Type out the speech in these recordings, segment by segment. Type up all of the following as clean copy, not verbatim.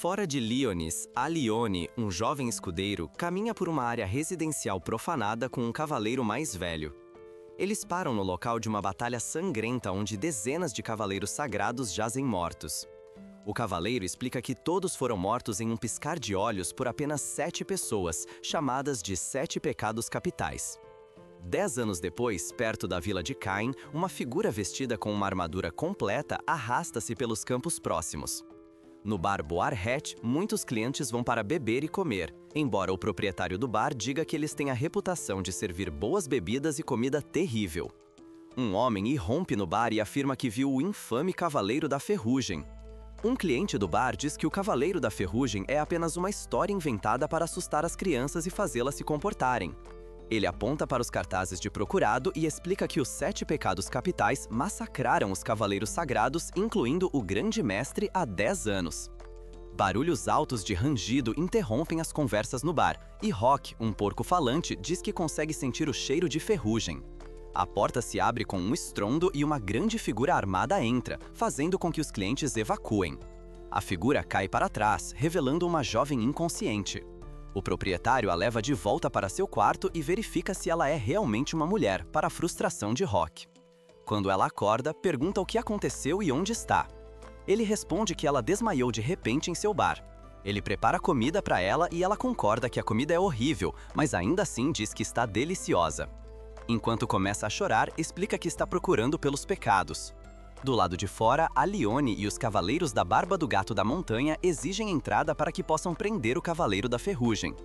Fora de Lyones, Alione, um jovem escudeiro, caminha por uma área residencial profanada com um cavaleiro mais velho. Eles param no local de uma batalha sangrenta onde dezenas de cavaleiros sagrados jazem mortos. O cavaleiro explica que todos foram mortos em um piscar de olhos por apenas 7 pessoas, chamadas de 7 pecados capitais. 10 anos depois, perto da vila de Cain, uma figura vestida com uma armadura completa arrasta-se pelos campos próximos. No bar Boarhet, muitos clientes vão para beber e comer, embora o proprietário do bar diga que eles têm a reputação de servir boas bebidas e comida terrível. Um homem irrompe no bar e afirma que viu o infame Cavaleiro da Ferrugem. Um cliente do bar diz que o Cavaleiro da Ferrugem é apenas uma história inventada para assustar as crianças e fazê-las se comportarem. Ele aponta para os cartazes de procurado e explica que os 7 pecados capitais massacraram os cavaleiros sagrados, incluindo o Grande Mestre, há 10 anos. Barulhos altos de rangido interrompem as conversas no bar, e Rock, um porco falante, diz que consegue sentir o cheiro de ferrugem. A porta se abre com um estrondo e uma grande figura armada entra, fazendo com que os clientes evacuem. A figura cai para trás, revelando uma jovem inconsciente. O proprietário a leva de volta para seu quarto e verifica se ela é realmente uma mulher, para a frustração de Rock. Quando ela acorda, pergunta o que aconteceu e onde está. Ele responde que ela desmaiou de repente em seu bar. Ele prepara comida para ela e ela concorda que a comida é horrível, mas ainda assim diz que está deliciosa. Enquanto começa a chorar, explica que está procurando pelos pecados. Do lado de fora, Alione e os Cavaleiros da Barba do Gato da Montanha exigem entrada para que possam prender o Cavaleiro da Ferrugem.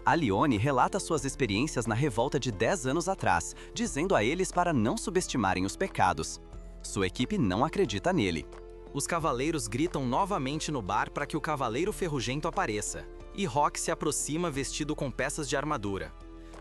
Alione relata suas experiências na revolta de 10 anos atrás, dizendo a eles para não subestimarem os pecados. Sua equipe não acredita nele. Os cavaleiros gritam novamente no bar para que o Cavaleiro Ferrugento apareça, e Rock se aproxima vestido com peças de armadura.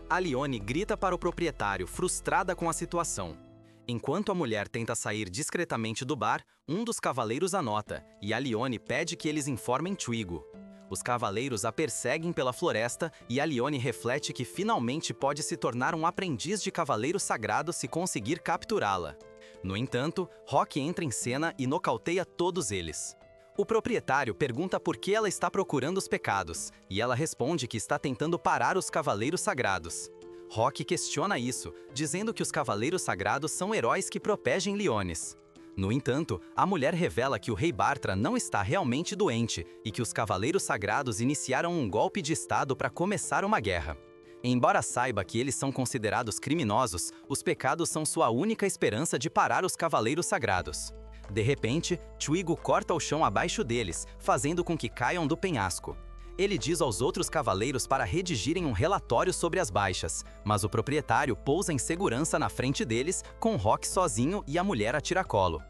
Alione grita para o proprietário, frustrada com a situação. Enquanto a mulher tenta sair discretamente do bar, um dos cavaleiros a nota, e Alione pede que eles informem Twigo. Os cavaleiros a perseguem pela floresta e Alione reflete que finalmente pode se tornar um aprendiz de cavaleiro sagrado se conseguir capturá-la. No entanto, Rock entra em cena e nocauteia todos eles. O proprietário pergunta por que ela está procurando os pecados, e ela responde que está tentando parar os cavaleiros sagrados. Rock questiona isso, dizendo que os Cavaleiros Sagrados são heróis que protegem Lyones. No entanto, a mulher revela que o rei Bartra não está realmente doente e que os Cavaleiros Sagrados iniciaram um golpe de estado para começar uma guerra. Embora saiba que eles são considerados criminosos, os pecados são sua única esperança de parar os Cavaleiros Sagrados. De repente, Twigo corta o chão abaixo deles, fazendo com que caiam do penhasco. Ele diz aos outros cavaleiros para redigirem um relatório sobre as baixas, mas o proprietário pousa em segurança na frente deles, com Rock sozinho e a mulher a tiracolo.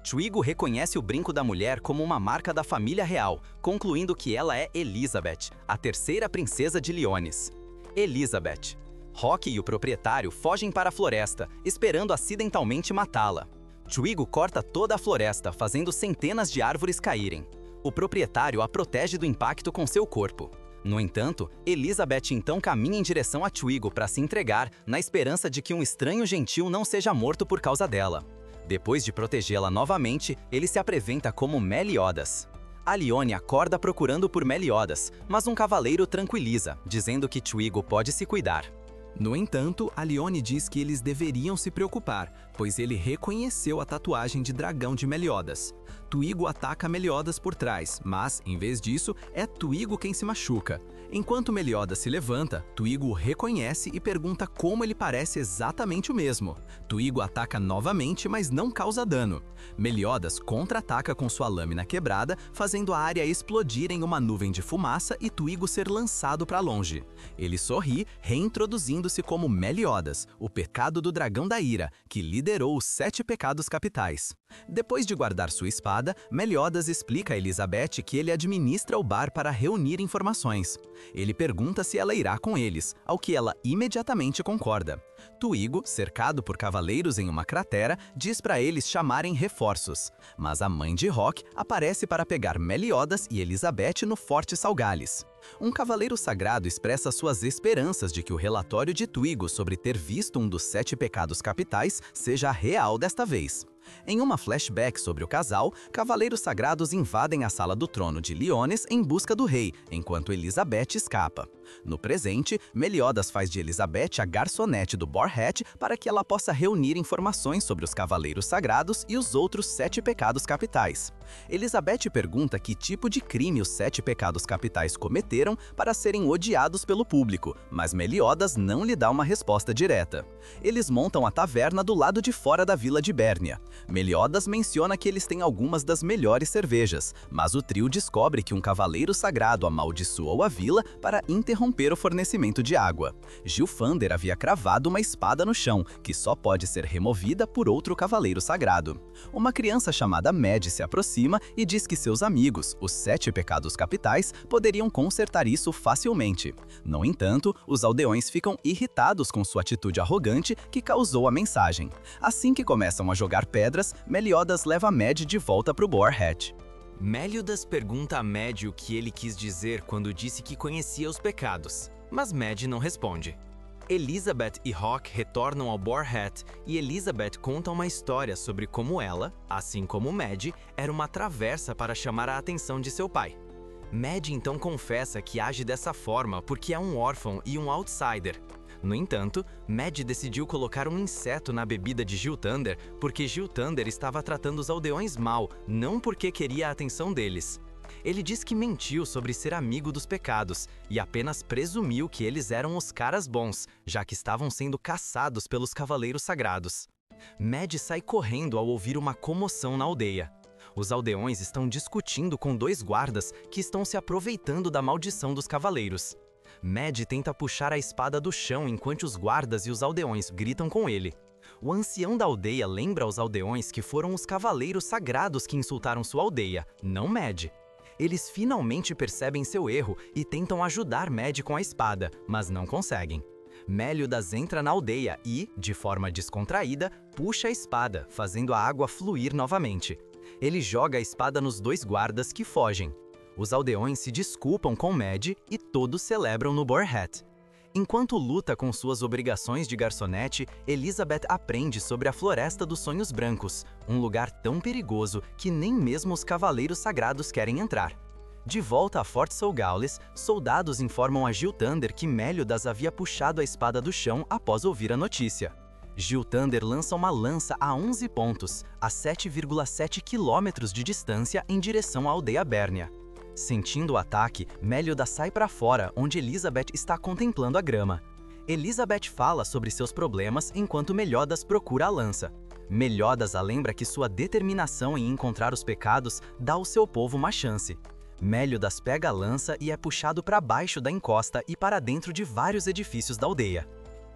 Twigo reconhece o brinco da mulher como uma marca da família real, concluindo que ela é Elizabeth, a terceira princesa de Lyones. Elizabeth. Rock e o proprietário fogem para a floresta, esperando acidentalmente matá-la. Twigo corta toda a floresta, fazendo centenas de árvores caírem. O proprietário a protege do impacto com seu corpo. No entanto, Elizabeth então caminha em direção a Twigo para se entregar, na esperança de que um estranho gentil não seja morto por causa dela. Depois de protegê-la novamente, ele se apresenta como Meliodas. Alione acorda procurando por Meliodas, mas um cavaleiro tranquiliza, dizendo que Twigo pode se cuidar. No entanto, Alione diz que eles deveriam se preocupar, pois ele reconheceu a tatuagem de dragão de Meliodas. Twigo ataca Meliodas por trás, mas, em vez disso, é Twigo quem se machuca. Enquanto Meliodas se levanta, Twigo o reconhece e pergunta como ele parece exatamente o mesmo. Twigo ataca novamente, mas não causa dano. Meliodas contra-ataca com sua lâmina quebrada, fazendo a área explodir em uma nuvem de fumaça e Twigo ser lançado para longe. Ele sorri, reintroduzindo-se como Meliodas, o pecado do dragão da ira, que liderou os 7 pecados capitais. Depois de guardar sua espada, Meliodas explica a Elizabeth que ele administra o bar para reunir informações. Ele pergunta se ela irá com eles, ao que ela imediatamente concorda. Twigo, cercado por cavaleiros em uma cratera, diz para eles chamarem reforços. Mas a mãe de Rock aparece para pegar Meliodas e Elizabeth no Forte Salgalles. Um cavaleiro sagrado expressa suas esperanças de que o relatório de Twigo sobre ter visto um dos 7 pecados capitais seja real desta vez. Em uma flashback sobre o casal, cavaleiros sagrados invadem a sala do trono de Lyones em busca do rei, enquanto Elizabeth escapa. No presente, Meliodas faz de Elizabeth a garçonete do Boar Hat para que ela possa reunir informações sobre os cavaleiros sagrados e os outros 7 pecados capitais. Elizabeth pergunta que tipo de crime os 7 pecados capitais cometeram para serem odiados pelo público, mas Meliodas não lhe dá uma resposta direta. Eles montam a taverna do lado de fora da vila de Bérnia. Meliodas menciona que eles têm algumas das melhores cervejas, mas o trio descobre que um cavaleiro sagrado amaldiçoou a vila para interromper o fornecimento de água. Gilfander havia cravado uma espada no chão, que só pode ser removida por outro cavaleiro sagrado. Uma criança chamada Mad se aproxima e diz que seus amigos, os 7 pecados capitais, poderiam consertar isso facilmente. No entanto, os aldeões ficam irritados com sua atitude arrogante que causou a mensagem. Assim que começam a jogar pedras, Meliodas leva Mad de volta para o Boar-Hat. Meliodas pergunta a Mad o que ele quis dizer quando disse que conhecia os pecados, mas Mad não responde. Elizabeth e Hawke retornam ao Boar-Hat e Elizabeth conta uma história sobre como ela, assim como Mad, era uma travessa para chamar a atenção de seu pai. Mad então confessa que age dessa forma porque é um órfão e um outsider. No entanto, Mad decidiu colocar um inseto na bebida de Gilthander porque Gilthander estava tratando os aldeões mal, não porque queria a atenção deles. Ele diz que mentiu sobre ser amigo dos pecados e apenas presumiu que eles eram os caras bons, já que estavam sendo caçados pelos cavaleiros sagrados. Mad sai correndo ao ouvir uma comoção na aldeia. Os aldeões estão discutindo com 2 guardas que estão se aproveitando da maldição dos cavaleiros. Mad tenta puxar a espada do chão enquanto os guardas e os aldeões gritam com ele. O ancião da aldeia lembra aos aldeões que foram os cavaleiros sagrados que insultaram sua aldeia, não Mad. Eles finalmente percebem seu erro e tentam ajudar Mad com a espada, mas não conseguem. Meliodas entra na aldeia e, de forma descontraída, puxa a espada, fazendo a água fluir novamente. Ele joga a espada nos 2 guardas que fogem. Os aldeões se desculpam com Mad e todos celebram no Boar-Hat. Enquanto luta com suas obrigações de garçonete, Elizabeth aprende sobre a Floresta dos Sonhos Brancos, um lugar tão perigoso que nem mesmo os cavaleiros sagrados querem entrar. De volta a Fort Soulgaules, soldados informam a Gilthander que Meliodas havia puxado a espada do chão após ouvir a notícia. Gilthander lança uma lança a 11 pontos, a 7,7 quilômetros de distância em direção à aldeia Bérnia. Sentindo o ataque, Meliodas sai para fora, onde Elizabeth está contemplando a grama. Elizabeth fala sobre seus problemas enquanto Meliodas procura a lança. Meliodas a lembra que sua determinação em encontrar os pecados dá ao seu povo uma chance. Meliodas pega a lança e é puxado para baixo da encosta e para dentro de vários edifícios da aldeia.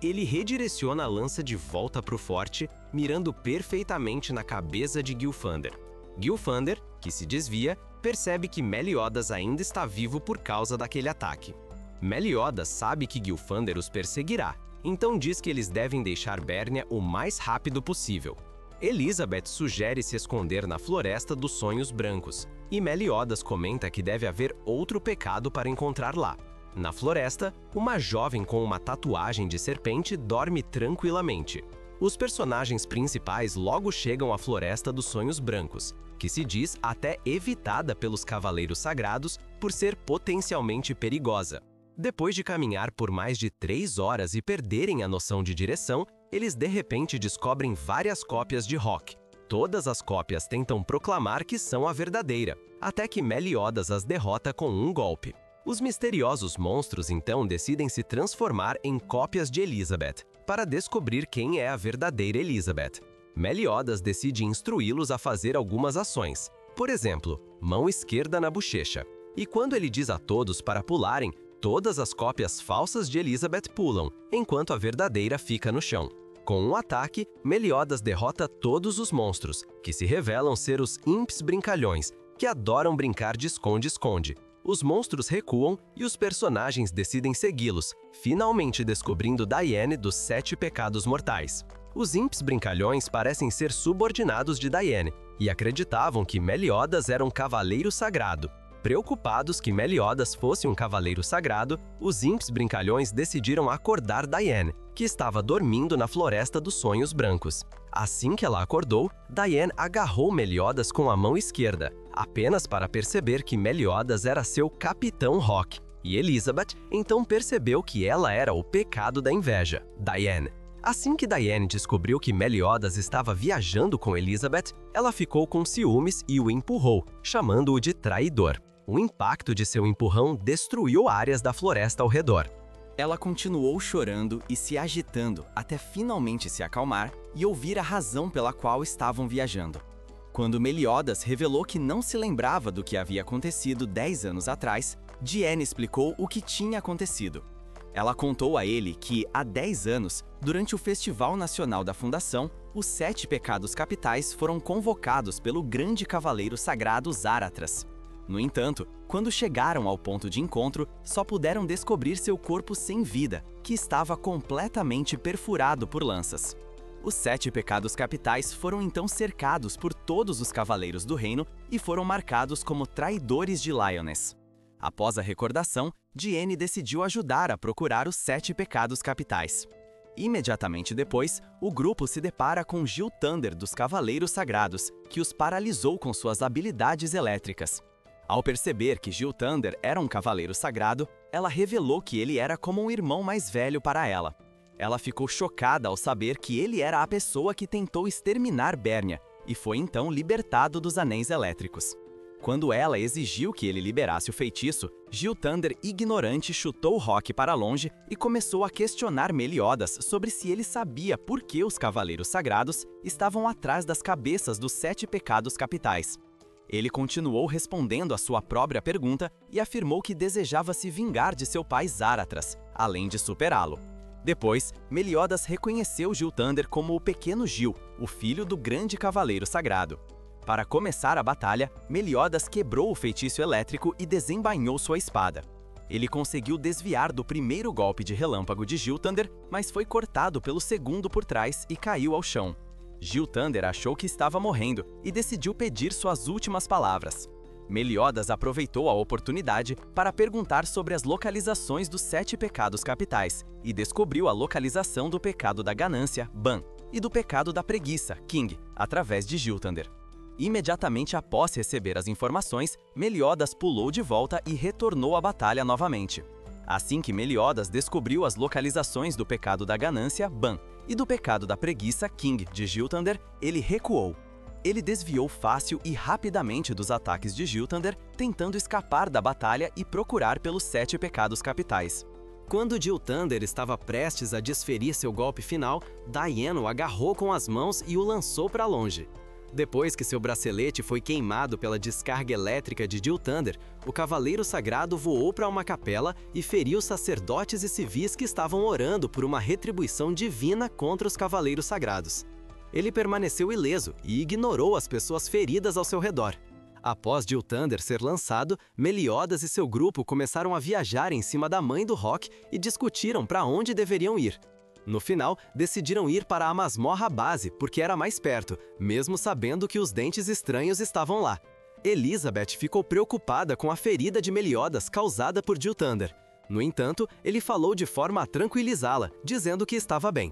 Ele redireciona a lança de volta para o forte, mirando perfeitamente na cabeça de Gilfander. Gilfander, que se desvia, percebe que Meliodas ainda está vivo por causa daquele ataque. Meliodas sabe que Gilfander os perseguirá, então diz que eles devem deixar Bérnia o mais rápido possível. Elizabeth sugere se esconder na Floresta dos Sonhos Brancos, e Meliodas comenta que deve haver outro pecado para encontrar lá. Na floresta, uma jovem com uma tatuagem de serpente dorme tranquilamente. Os personagens principais logo chegam à Floresta dos Sonhos Brancos, que se diz até evitada pelos cavaleiros sagrados por ser potencialmente perigosa. Depois de caminhar por mais de 3 horas e perderem a noção de direção, eles de repente descobrem várias cópias de Hawke. Todas as cópias tentam proclamar que são a verdadeira, até que Meliodas as derrota com um golpe. Os misteriosos monstros então decidem se transformar em cópias de Elizabeth, para descobrir quem é a verdadeira Elizabeth. Meliodas decide instruí-los a fazer algumas ações. Por exemplo, mão esquerda na bochecha. E quando ele diz a todos para pularem, todas as cópias falsas de Elizabeth pulam, enquanto a verdadeira fica no chão. Com um ataque, Meliodas derrota todos os monstros, que se revelam ser os Imps Brincalhões, que adoram brincar de esconde-esconde. Os monstros recuam e os personagens decidem segui-los, finalmente descobrindo Diane dos 7 pecados mortais. Os Imps Brincalhões parecem ser subordinados de Diane e acreditavam que Meliodas era um cavaleiro sagrado. Preocupados que Meliodas fosse um cavaleiro sagrado, os Imps Brincalhões decidiram acordar Diane, que estava dormindo na Floresta dos Sonhos Brancos. Assim que ela acordou, Diane agarrou Meliodas com a mão esquerda, apenas para perceber que Meliodas era seu capitão Rock. E Elizabeth então percebeu que ela era o pecado da inveja, Diane. Assim que Diane descobriu que Meliodas estava viajando com Elizabeth, ela ficou com ciúmes e o empurrou, chamando-o de traidor. O impacto de seu empurrão destruiu áreas da floresta ao redor. Ela continuou chorando e se agitando até finalmente se acalmar e ouvir a razão pela qual estavam viajando. Quando Meliodas revelou que não se lembrava do que havia acontecido 10 anos atrás, Diane explicou o que tinha acontecido. Ela contou a ele que, há 10 anos, durante o Festival Nacional da Fundação, os 7 pecados capitais foram convocados pelo grande cavaleiro sagrado Záratras. No entanto, quando chegaram ao ponto de encontro, só puderam descobrir seu corpo sem vida, que estava completamente perfurado por lanças. Os 7 pecados capitais foram então cercados por todos os cavaleiros do reino e foram marcados como traidores de Lyonesse. Após a recordação, Diane decidiu ajudar a procurar os 7 pecados capitais. Imediatamente depois, o grupo se depara com Gilthander dos Cavaleiros Sagrados, que os paralisou com suas habilidades elétricas. Ao perceber que Gilthander era um cavaleiro sagrado, ela revelou que ele era como um irmão mais velho para ela. Ela ficou chocada ao saber que ele era a pessoa que tentou exterminar Bernia, e foi então libertado dos anéis elétricos. Quando ela exigiu que ele liberasse o feitiço, Gilthander, ignorante, chutou Rock para longe e começou a questionar Meliodas sobre se ele sabia por que os Cavaleiros Sagrados estavam atrás das cabeças dos 7 pecados capitais. Ele continuou respondendo à sua própria pergunta e afirmou que desejava se vingar de seu pai Záratras, além de superá-lo. Depois, Meliodas reconheceu Gilthander como o pequeno Gil, o filho do grande cavaleiro sagrado. Para começar a batalha, Meliodas quebrou o feitiço elétrico e desembainhou sua espada. Ele conseguiu desviar do primeiro golpe de relâmpago de Gilthander, mas foi cortado pelo segundo por trás e caiu ao chão. Gilthander achou que estava morrendo e decidiu pedir suas últimas palavras. Meliodas aproveitou a oportunidade para perguntar sobre as localizações dos 7 pecados capitais e descobriu a localização do pecado da ganância, Ban, e do pecado da preguiça, King, através de Gilthander. Imediatamente após receber as informações, Meliodas pulou de volta e retornou à batalha novamente. Assim que Meliodas descobriu as localizações do pecado da ganância, Ban, e do pecado da preguiça, King, de Gilthander, ele recuou. Ele desviou fácil e rapidamente dos ataques de Gilthander, tentando escapar da batalha e procurar pelos 7 pecados capitais. Quando Gilthander estava prestes a desferir seu golpe final, Diane o agarrou com as mãos e o lançou para longe. Depois que seu bracelete foi queimado pela descarga elétrica de Gilthander, o Cavaleiro Sagrado voou para uma capela e feriu sacerdotes e civis que estavam orando por uma retribuição divina contra os Cavaleiros Sagrados. Ele permaneceu ileso e ignorou as pessoas feridas ao seu redor. Após Gilthander ser lançado, Meliodas e seu grupo começaram a viajar em cima da mãe do Rock e discutiram para onde deveriam ir. No final, decidiram ir para a masmorra base porque era mais perto, mesmo sabendo que os dentes estranhos estavam lá. Elizabeth ficou preocupada com a ferida de Meliodas causada por Gilthander. No entanto, ele falou de forma a tranquilizá-la, dizendo que estava bem.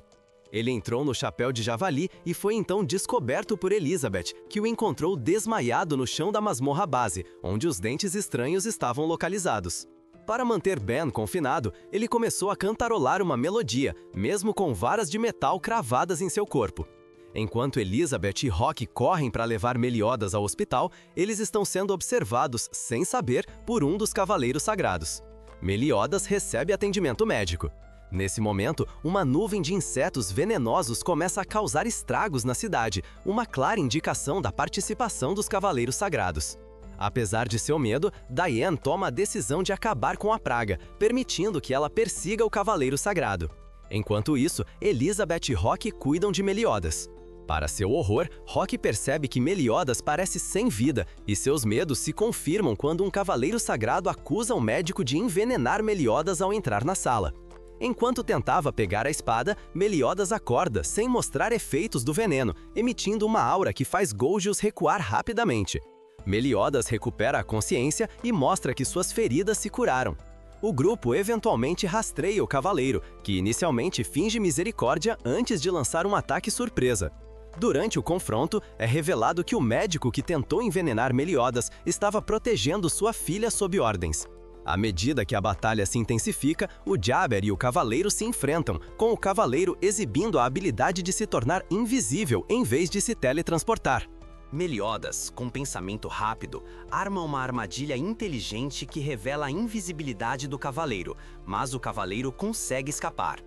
Ele entrou no chapéu de javali e foi então descoberto por Elizabeth, que o encontrou desmaiado no chão da masmorra base, onde os dentes estranhos estavam localizados. Para manter Ben confinado, ele começou a cantarolar uma melodia, mesmo com varas de metal cravadas em seu corpo. Enquanto Elizabeth e Rock correm para levar Meliodas ao hospital, eles estão sendo observados, sem saber, por um dos Cavaleiros Sagrados. Meliodas recebe atendimento médico. Nesse momento, uma nuvem de insetos venenosos começa a causar estragos na cidade, uma clara indicação da participação dos Cavaleiros Sagrados. Apesar de seu medo, Diane toma a decisão de acabar com a praga, permitindo que ela persiga o Cavaleiro Sagrado. Enquanto isso, Elizabeth e Rock cuidam de Meliodas. Para seu horror, Rock percebe que Meliodas parece sem vida, e seus medos se confirmam quando um Cavaleiro Sagrado acusa o médico de envenenar Meliodas ao entrar na sala. Enquanto tentava pegar a espada, Meliodas acorda sem mostrar efeitos do veneno, emitindo uma aura que faz Golgius recuar rapidamente. Meliodas recupera a consciência e mostra que suas feridas se curaram. O grupo eventualmente rastreia o cavaleiro, que inicialmente finge misericórdia antes de lançar um ataque surpresa. Durante o confronto, é revelado que o médico que tentou envenenar Meliodas estava protegendo sua filha sob ordens. À medida que a batalha se intensifica, o Jabber e o Cavaleiro se enfrentam, com o Cavaleiro exibindo a habilidade de se tornar invisível em vez de se teletransportar. Meliodas, com pensamento rápido, arma uma armadilha inteligente que revela a invisibilidade do Cavaleiro, mas o Cavaleiro consegue escapar.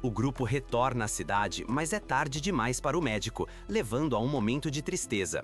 O grupo retorna à cidade, mas é tarde demais para o médico, levando a um momento de tristeza.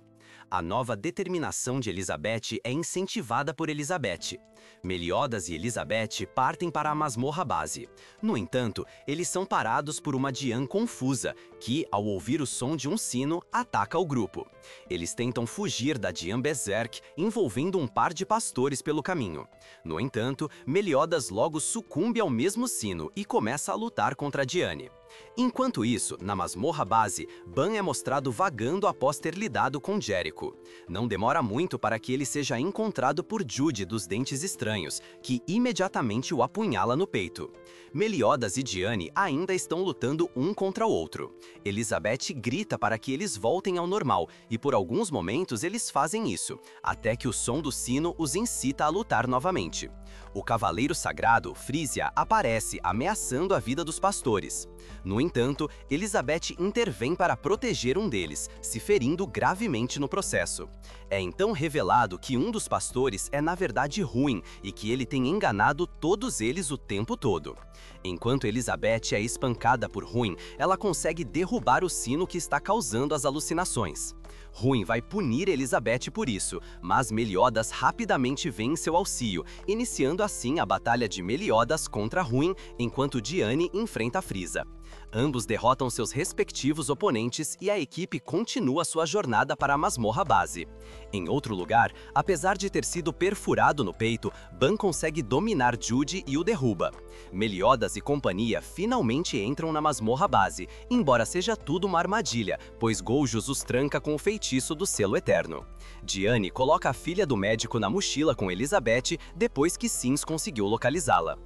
A nova determinação de Elizabeth é incentivada por Elizabeth. Meliodas e Elizabeth partem para a masmorra base. No entanto, eles são parados por uma Dian confusa, que, ao ouvir o som de um sino, ataca o grupo. Eles tentam fugir da Dian Berserk, envolvendo um par de pastores pelo caminho. No entanto, Meliodas logo sucumbe ao mesmo sino e começa a lutar contra a Diane. Enquanto isso, na masmorra base, Ban é mostrado vagando após ter lidado com Jericho. Não demora muito para que ele seja encontrado por Jude dos Dentes Estranhos, que imediatamente o apunhala no peito. Meliodas e Diane ainda estão lutando um contra o outro. Elizabeth grita para que eles voltem ao normal, e por alguns momentos eles fazem isso, até que o som do sino os incita a lutar novamente. O Cavaleiro Sagrado, Frisia, aparece ameaçando a vida dos pastores. No entanto, Elizabeth intervém para proteger um deles, se ferindo gravemente no processo. É então revelado que um dos pastores é na verdade ruim e que ele tem enganado todos eles o tempo todo. Enquanto Elizabeth é espancada por Ruin, ela consegue derrubar o sino que está causando as alucinações. Ruin vai punir Elizabeth por isso, mas Meliodas rapidamente vem em seu auxílio, iniciando assim a batalha de Meliodas contra Ruin, enquanto Diane enfrenta Frisia. Ambos derrotam seus respectivos oponentes e a equipe continua sua jornada para a masmorra base. Em outro lugar, apesar de ter sido perfurado no peito, Ban consegue dominar Jude e o derruba. Meliodas e companhia finalmente entram na masmorra base, embora seja tudo uma armadilha, pois Golgios os tranca com o feitiço do selo eterno. Diane coloca a filha do médico na mochila com Elizabeth depois que Sins conseguiu localizá-la.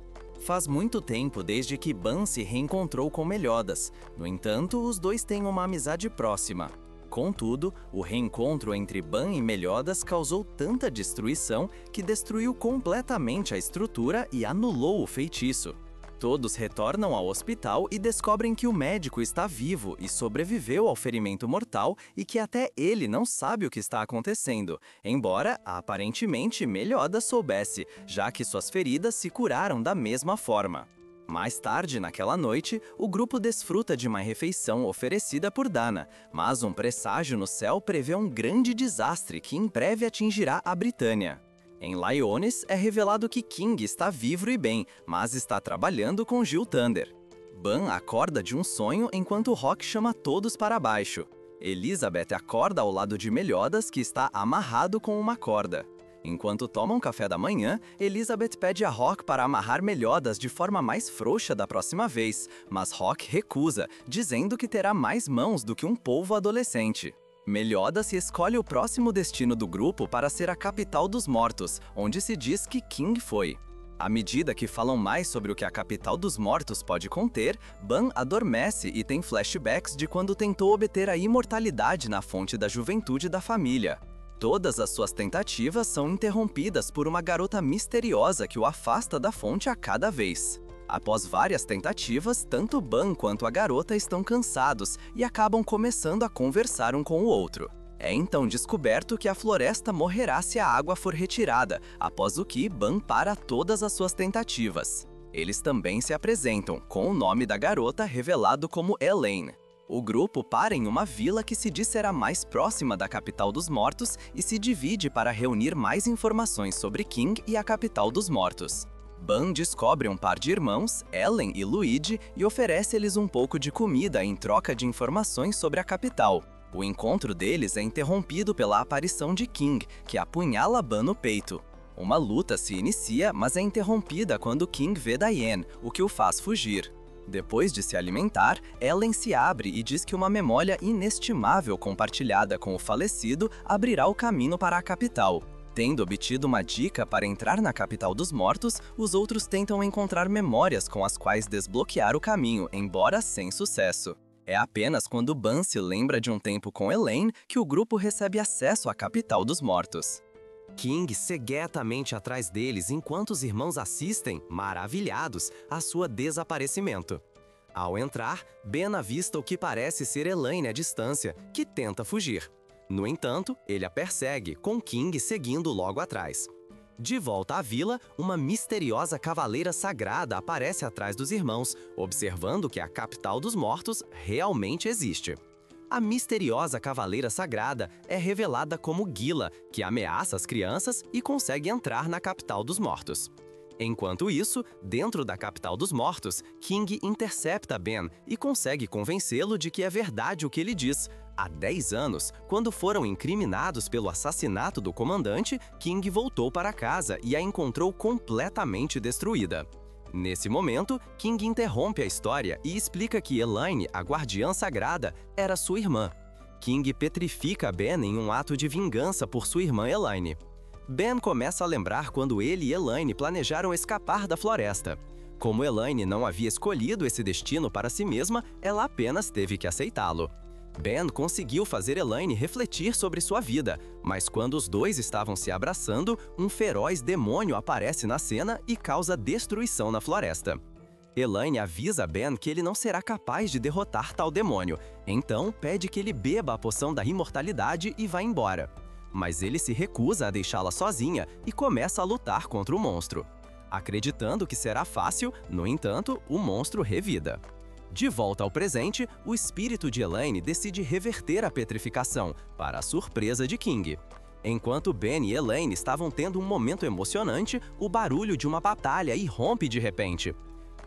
Faz muito tempo desde que Ban se reencontrou com Meliodas. No entanto, os dois têm uma amizade próxima. Contudo, o reencontro entre Ban e Meliodas causou tanta destruição que destruiu completamente a estrutura e anulou o feitiço. Todos retornam ao hospital e descobrem que o médico está vivo e sobreviveu ao ferimento mortal e que até ele não sabe o que está acontecendo, embora, aparentemente, Meliodas soubesse, já que suas feridas se curaram da mesma forma. Mais tarde, naquela noite, o grupo desfruta de uma refeição oferecida por Dana, mas um presságio no céu prevê um grande desastre que em breve atingirá a Britânia. Em Lyones, é revelado que King está vivo e bem, mas está trabalhando com Gil Thunder. Ban acorda de um sonho enquanto Rock chama todos para baixo. Elizabeth acorda ao lado de Meliodas, que está amarrado com uma corda. Enquanto tomam café da manhã, Elizabeth pede a Rock para amarrar Meliodas de forma mais frouxa da próxima vez, mas Rock recusa, dizendo que terá mais mãos do que um polvo adolescente. Meliodas escolhe o próximo destino do grupo para ser a capital dos mortos, onde se diz que King foi. À medida que falam mais sobre o que a capital dos mortos pode conter, Ban adormece e tem flashbacks de quando tentou obter a imortalidade na fonte da juventude da família. Todas as suas tentativas são interrompidas por uma garota misteriosa que o afasta da fonte a cada vez. Após várias tentativas, tanto Ban quanto a garota estão cansados e acabam começando a conversar um com o outro. É então descoberto que a floresta morrerá se a água for retirada, após o que Ban para todas as suas tentativas. Eles também se apresentam, com o nome da garota revelado como Elaine. O grupo para em uma vila que se diz ser a mais próxima da capital dos mortos e se divide para reunir mais informações sobre King e a capital dos mortos. Ban descobre um par de irmãos, Ellen e Luigi, e oferece-lhes um pouco de comida em troca de informações sobre a capital. O encontro deles é interrompido pela aparição de King, que apunhala Ban no peito. Uma luta se inicia, mas é interrompida quando King vê Diane, o que o faz fugir. Depois de se alimentar, Ellen se abre e diz que uma memória inestimável compartilhada com o falecido abrirá o caminho para a capital. Tendo obtido uma dica para entrar na capital dos mortos, os outros tentam encontrar memórias com as quais desbloquear o caminho, embora sem sucesso. É apenas quando Ban se lembra de um tempo com Elaine que o grupo recebe acesso à capital dos mortos. King ceguetamente atrás deles enquanto os irmãos assistem, maravilhados, a sua desaparecimento. Ao entrar, Ben avista o que parece ser Elaine à distância, que tenta fugir. No entanto, ele a persegue, com King seguindo logo atrás. De volta à vila, uma misteriosa cavaleira sagrada aparece atrás dos irmãos, observando que a capital dos mortos realmente existe. A misteriosa cavaleira sagrada é revelada como Gila, que ameaça as crianças e consegue entrar na capital dos mortos. Enquanto isso, dentro da capital dos mortos, King intercepta Ben e consegue convencê-lo de que é verdade o que ele diz. Há 10 anos, quando foram incriminados pelo assassinato do comandante, King voltou para casa e a encontrou completamente destruída. Nesse momento, King interrompe a história e explica que Elaine, a guardiã sagrada, era sua irmã. King petrifica Ben em um ato de vingança por sua irmã Elaine. Ben começa a lembrar quando ele e Elaine planejaram escapar da floresta. Como Elaine não havia escolhido esse destino para si mesma, ela apenas teve que aceitá-lo. Ben conseguiu fazer Elaine refletir sobre sua vida, mas quando os dois estavam se abraçando, um feroz demônio aparece na cena e causa destruição na floresta. Elaine avisa Ben que ele não será capaz de derrotar tal demônio, então pede que ele beba a poção da imortalidade e vá embora. Mas ele se recusa a deixá-la sozinha e começa a lutar contra o monstro. Acreditando que será fácil, no entanto, o monstro revida. De volta ao presente, o espírito de Elaine decide reverter a petrificação, para a surpresa de King. Enquanto Ben e Elaine estavam tendo um momento emocionante, o barulho de uma batalha irrompe de repente.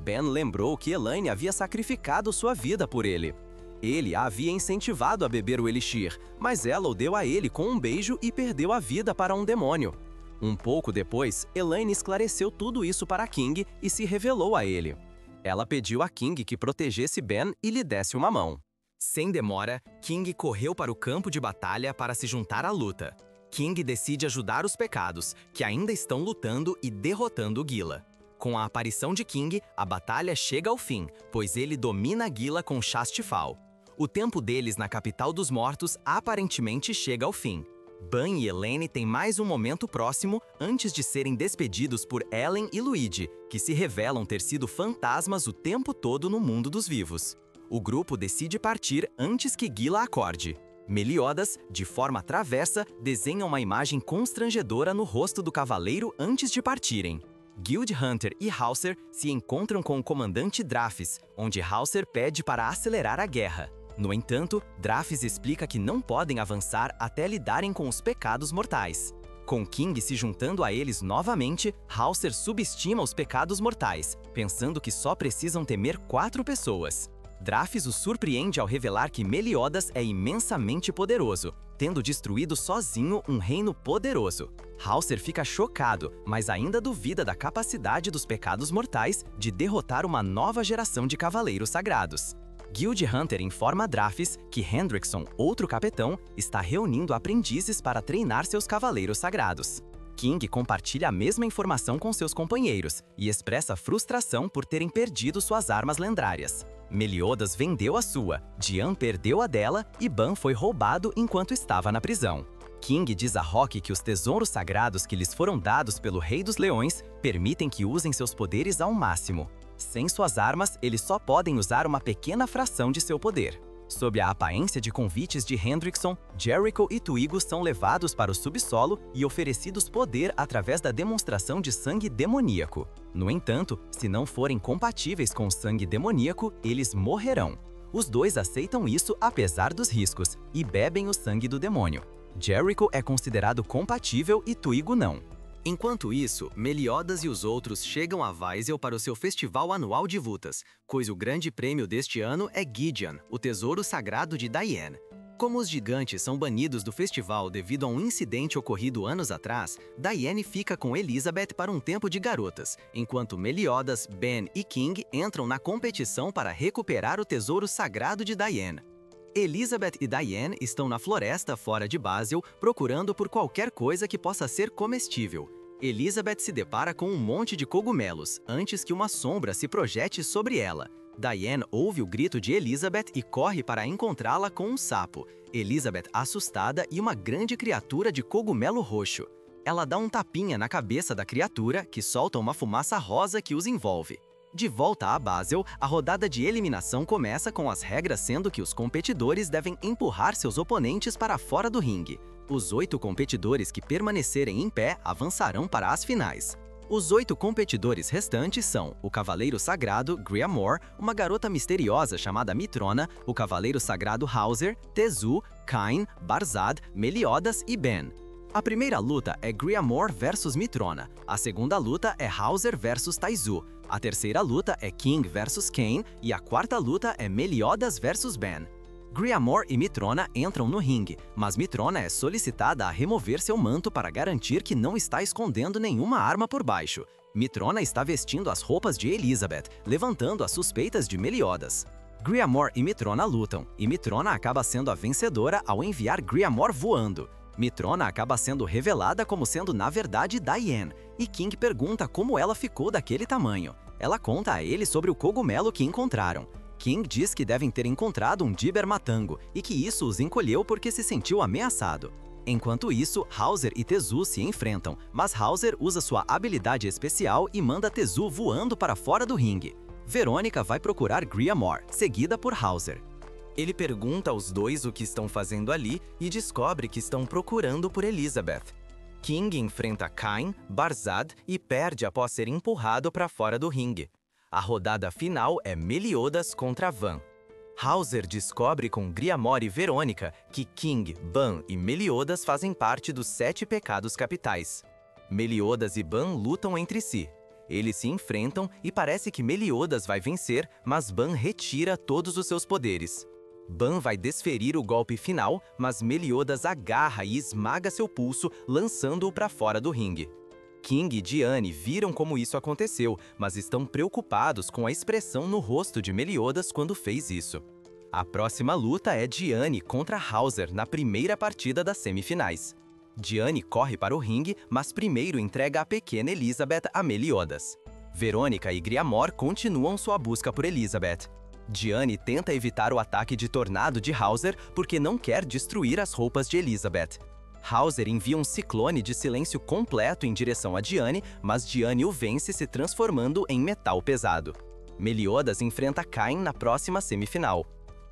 Ben lembrou que Elaine havia sacrificado sua vida por ele. Ele a havia incentivado a beber o elixir, mas ela o deu a ele com um beijo e perdeu a vida para um demônio. Um pouco depois, Elaine esclareceu tudo isso para King e se revelou a ele. Ela pediu a King que protegesse Ben e lhe desse uma mão. Sem demora, King correu para o campo de batalha para se juntar à luta. King decide ajudar os pecados, que ainda estão lutando e derrotando Gila. Com a aparição de King, a batalha chega ao fim, pois ele domina Gila com Shastifal. O tempo deles na capital dos mortos aparentemente chega ao fim. Ban e Elaine têm mais um momento próximo antes de serem despedidos por Ellen e Luigi, que se revelam ter sido fantasmas o tempo todo no mundo dos vivos. O grupo decide partir antes que Gila acorde. Meliodas, de forma travessa, desenha uma imagem constrangedora no rosto do cavaleiro antes de partirem. Guild Hunter e Hauser se encontram com o comandante Drafis, onde Hauser pede para acelerar a guerra. No entanto, Drafis explica que não podem avançar até lidarem com os pecados mortais. Com King se juntando a eles novamente, Hauser subestima os pecados mortais, pensando que só precisam temer 4 pessoas. Drafis o surpreende ao revelar que Meliodas é imensamente poderoso, tendo destruído sozinho um reino poderoso. Hauser fica chocado, mas ainda duvida da capacidade dos pecados mortais de derrotar uma nova geração de cavaleiros sagrados. Guild Hunter informa Drafis que Hendrickson, outro capitão, está reunindo aprendizes para treinar seus cavaleiros sagrados. King compartilha a mesma informação com seus companheiros e expressa frustração por terem perdido suas armas lendárias. Meliodas vendeu a sua, Dian perdeu a dela e Ban foi roubado enquanto estava na prisão. King diz a Rock que os tesouros sagrados que lhes foram dados pelo Rei dos Leões permitem que usem seus poderes ao máximo. Sem suas armas, eles só podem usar uma pequena fração de seu poder. Sob a aparência de convites de Hendrickson, Jericho e Twigo são levados para o subsolo e oferecidos poder através da demonstração de sangue demoníaco. No entanto, se não forem compatíveis com o sangue demoníaco, eles morrerão. Os dois aceitam isso apesar dos riscos e bebem o sangue do demônio. Jericho é considerado compatível e Twigo não. Enquanto isso, Meliodas e os outros chegam a Vaisel para o seu festival anual de Vutas, pois o grande prêmio deste ano é Gideon, o tesouro sagrado de Diane. Como os gigantes são banidos do festival devido a um incidente ocorrido anos atrás, Diane fica com Elizabeth para um tempo de garotas, enquanto Meliodas, Ben e King entram na competição para recuperar o tesouro sagrado de Diane. Elizabeth e Diane estão na floresta fora de Basel procurando por qualquer coisa que possa ser comestível. Elizabeth se depara com um monte de cogumelos antes que uma sombra se projete sobre ela. Diane ouve o grito de Elizabeth e corre para encontrá-la com um sapo. Elizabeth assustada e uma grande criatura de cogumelo roxo. Ela dá um tapinha na cabeça da criatura, que solta uma fumaça rosa que os envolve. De volta a Basel, a rodada de eliminação começa com as regras sendo que os competidores devem empurrar seus oponentes para fora do ringue. Os 8 competidores que permanecerem em pé avançarão para as finais. Os 8 competidores restantes são o Cavaleiro Sagrado, Griamore, uma garota misteriosa chamada Mitrona, o Cavaleiro Sagrado Hauser, Tezu, Kain, Barzad, Meliodas e Ben. A primeira luta é Griamore versus Mitrona, a segunda luta é Hauser versus Taizu, a terceira luta é King versus Kain e a quarta luta é Meliodas versus Ben. Griamore e Mitrona entram no ringue, mas Mitrona é solicitada a remover seu manto para garantir que não está escondendo nenhuma arma por baixo. Mitrona está vestindo as roupas de Elizabeth, levantando as suspeitas de Meliodas. Griamore e Mitrona lutam, e Mitrona acaba sendo a vencedora ao enviar Griamore voando. Mitrona acaba sendo revelada como sendo na verdade Diane, e King pergunta como ela ficou daquele tamanho. Ela conta a ele sobre o cogumelo que encontraram. King diz que devem ter encontrado um Diber Matango e que isso os encolheu porque se sentiu ameaçado. Enquanto isso, Hauser e Tezu se enfrentam, mas Hauser usa sua habilidade especial e manda Tezu voando para fora do ringue. Verônica vai procurar Griamore, seguida por Hauser. Ele pergunta aos dois o que estão fazendo ali e descobre que estão procurando por Elizabeth. King enfrenta Kain, Barzad e perde após ser empurrado para fora do ringue. A rodada final é Meliodas contra Van. Hauser descobre com Griamore e Verônica que King, Ban e Meliodas fazem parte dos 7 pecados capitais. Meliodas e Ban lutam entre si. Eles se enfrentam e parece que Meliodas vai vencer, mas Ban retira todos os seus poderes. Ban vai desferir o golpe final, mas Meliodas agarra e esmaga seu pulso, lançando-o para fora do ringue. King e Diane viram como isso aconteceu, mas estão preocupados com a expressão no rosto de Meliodas quando fez isso. A próxima luta é Diane contra Hauser na primeira partida das semifinais. Diane corre para o ringue, mas primeiro entrega a pequena Elizabeth a Meliodas. Verônica e Griamore continuam sua busca por Elizabeth. Diane tenta evitar o ataque de tornado de Hauser porque não quer destruir as roupas de Elizabeth. Hauser envia um ciclone de silêncio completo em direção a Diane, mas Diane o vence se transformando em metal pesado. Meliodas enfrenta Kain na próxima semifinal.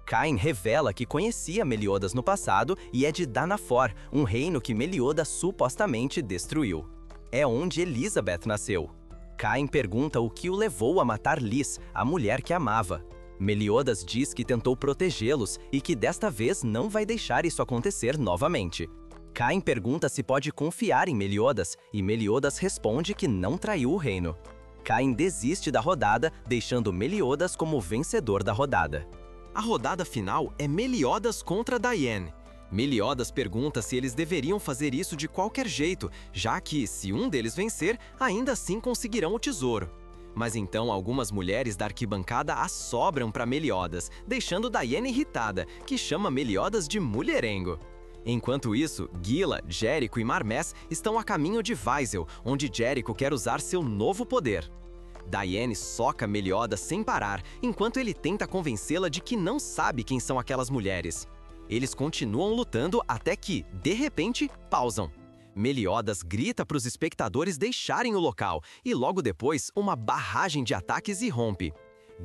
Kain revela que conhecia Meliodas no passado e é de Danafor, um reino que Meliodas supostamente destruiu. É onde Elizabeth nasceu. Kain pergunta o que o levou a matar Liz, a mulher que amava. Meliodas diz que tentou protegê-los e que desta vez não vai deixar isso acontecer novamente. Kain pergunta se pode confiar em Meliodas, e Meliodas responde que não traiu o reino. Kain desiste da rodada, deixando Meliodas como vencedor da rodada. A rodada final é Meliodas contra Diane. Meliodas pergunta se eles deveriam fazer isso de qualquer jeito, já que, se um deles vencer, ainda assim conseguirão o tesouro. Mas então algumas mulheres da arquibancada assobram para Meliodas, deixando Diane irritada, que chama Meliodas de mulherengo. Enquanto isso, Gila, Jericho e Marmés estão a caminho de Vaisel, onde Jericho quer usar seu novo poder. Diane soca Meliodas sem parar, enquanto ele tenta convencê-la de que não sabe quem são aquelas mulheres. Eles continuam lutando até que, de repente, pausam. Meliodas grita para os espectadores deixarem o local, e logo depois, uma barragem de ataques irrompe.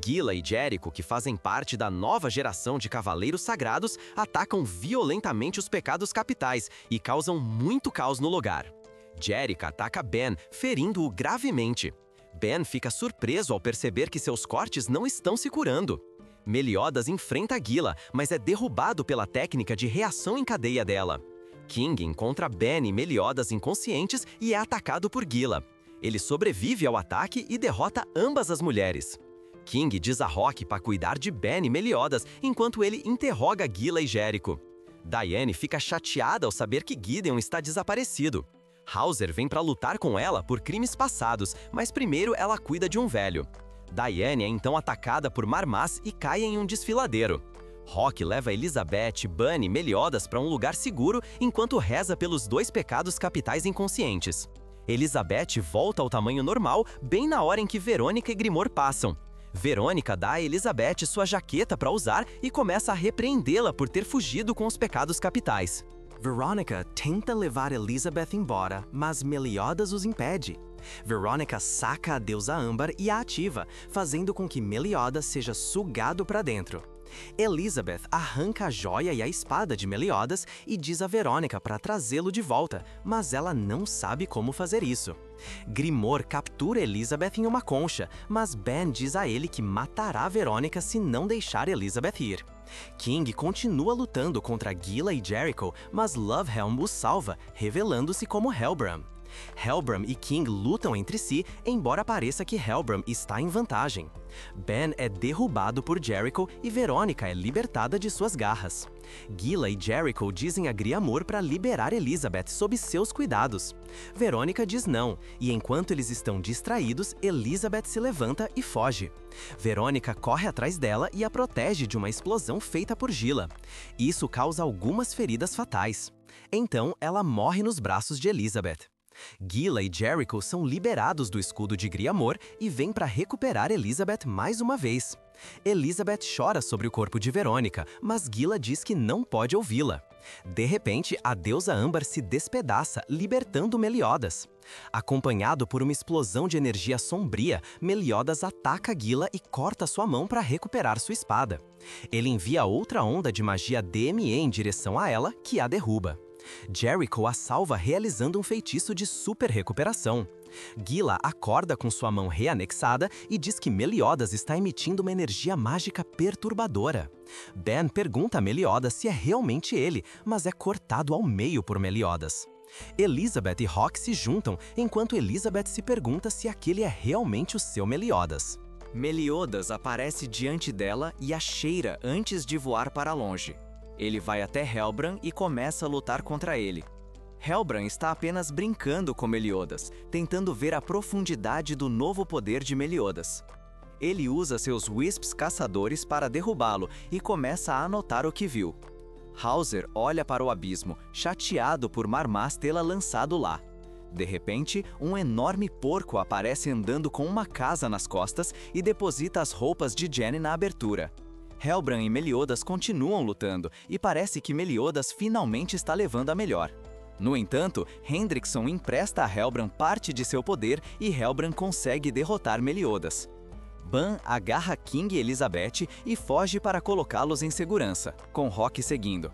Gila e Jericho, que fazem parte da nova geração de cavaleiros sagrados, atacam violentamente os pecados capitais e causam muito caos no lugar. Jericho ataca Ben, ferindo-o gravemente. Ben fica surpreso ao perceber que seus cortes não estão se curando. Meliodas enfrenta Gila, mas é derrubado pela técnica de reação em cadeia dela. King encontra Ben e Meliodas inconscientes e é atacado por Gila. Ele sobrevive ao ataque e derrota ambas as mulheres. King diz a Rock para cuidar de Ben e Meliodas, enquanto ele interroga Gila e Jericho. Diane fica chateada ao saber que Gideon está desaparecido. Hauser vem para lutar com ela por crimes passados, mas primeiro ela cuida de um velho. Diane é então atacada por Marmás e cai em um desfiladeiro. Rock leva Elizabeth, Bunny e Meliodas para um lugar seguro enquanto reza pelos 2 pecados capitais inconscientes. Elizabeth volta ao tamanho normal bem na hora em que Verônica e Grimor passam. Verônica dá a Elizabeth sua jaqueta para usar e começa a repreendê-la por ter fugido com os pecados capitais. Verônica tenta levar Elizabeth embora, mas Meliodas os impede. Verônica saca a deusa âmbar e a ativa, fazendo com que Meliodas seja sugado para dentro. Elizabeth arranca a joia e a espada de Meliodas e diz a Verônica para trazê-lo de volta, mas ela não sabe como fazer isso. Grimor captura Elizabeth em uma concha, mas Ben diz a ele que matará Verônica se não deixar Elizabeth ir. King continua lutando contra Gila e Jericho, mas Lovehelm o salva, revelando-se como Helbram. Helbram e King lutam entre si, embora pareça que Helbram está em vantagem. Ben é derrubado por Jericho e Verônica é libertada de suas garras. Gila e Jericho dizem a Griamor para liberar Elizabeth sob seus cuidados. Verônica diz não, e enquanto eles estão distraídos, Elizabeth se levanta e foge. Verônica corre atrás dela e a protege de uma explosão feita por Gila. Isso causa algumas feridas fatais. Então, ela morre nos braços de Elizabeth. Gila e Jericho são liberados do escudo de Griamor e vêm para recuperar Elizabeth mais uma vez. Elizabeth chora sobre o corpo de Verônica, mas Gila diz que não pode ouvi-la. De repente, a deusa âmbar se despedaça, libertando Meliodas. Acompanhado por uma explosão de energia sombria, Meliodas ataca Gila e corta sua mão para recuperar sua espada. Ele envia outra onda de magia DME em direção a ela, que a derruba. Jericho a salva realizando um feitiço de super recuperação. Gila acorda com sua mão reanexada e diz que Meliodas está emitindo uma energia mágica perturbadora. Ben pergunta a Meliodas se é realmente ele, mas é cortado ao meio por Meliodas. Elizabeth e Hawke se juntam, enquanto Elizabeth se pergunta se aquele é realmente o seu Meliodas. Meliodas aparece diante dela e a cheira antes de voar para longe. Ele vai até Helbram e começa a lutar contra ele. Helbram está apenas brincando com Meliodas, tentando ver a profundidade do novo poder de Meliodas. Ele usa seus Wisps caçadores para derrubá-lo e começa a anotar o que viu. Hauser olha para o abismo, chateado por Marmas tê-la lançado lá. De repente, um enorme porco aparece andando com uma casa nas costas e deposita as roupas de Jenny na abertura. Helbram e Meliodas continuam lutando, e parece que Meliodas finalmente está levando a melhor. No entanto, Hendrickson empresta a Helbram parte de seu poder e Helbram consegue derrotar Meliodas. Ban agarra King e Elizabeth e foge para colocá-los em segurança, com Hawke seguindo.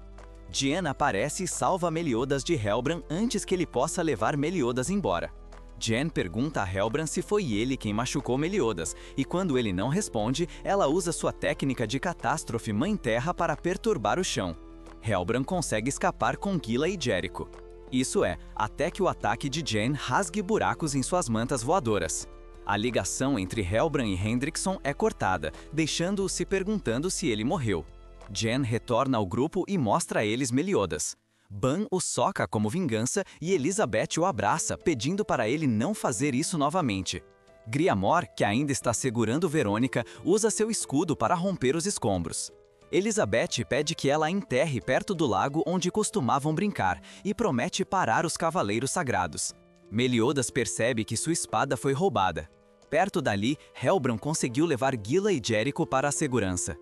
Diana aparece e salva Meliodas de Helbram antes que ele possa levar Meliodas embora. Jen pergunta a Helbram se foi ele quem machucou Meliodas, e quando ele não responde, ela usa sua técnica de catástrofe Mãe Terra para perturbar o chão. Helbram consegue escapar com Gila e Jericho. Isso é, até que o ataque de Jen rasgue buracos em suas mantas voadoras. A ligação entre Helbram e Hendrickson é cortada, deixando-o se perguntando se ele morreu. Jen retorna ao grupo e mostra a eles Meliodas. Ban o soca como vingança e Elizabeth o abraça, pedindo para ele não fazer isso novamente. Griamor, que ainda está segurando Verônica, usa seu escudo para romper os escombros. Elizabeth pede que ela a enterre perto do lago onde costumavam brincar e promete parar os cavaleiros sagrados. Meliodas percebe que sua espada foi roubada. Perto dali, Helbram conseguiu levar Gila e Jericho para a segurança.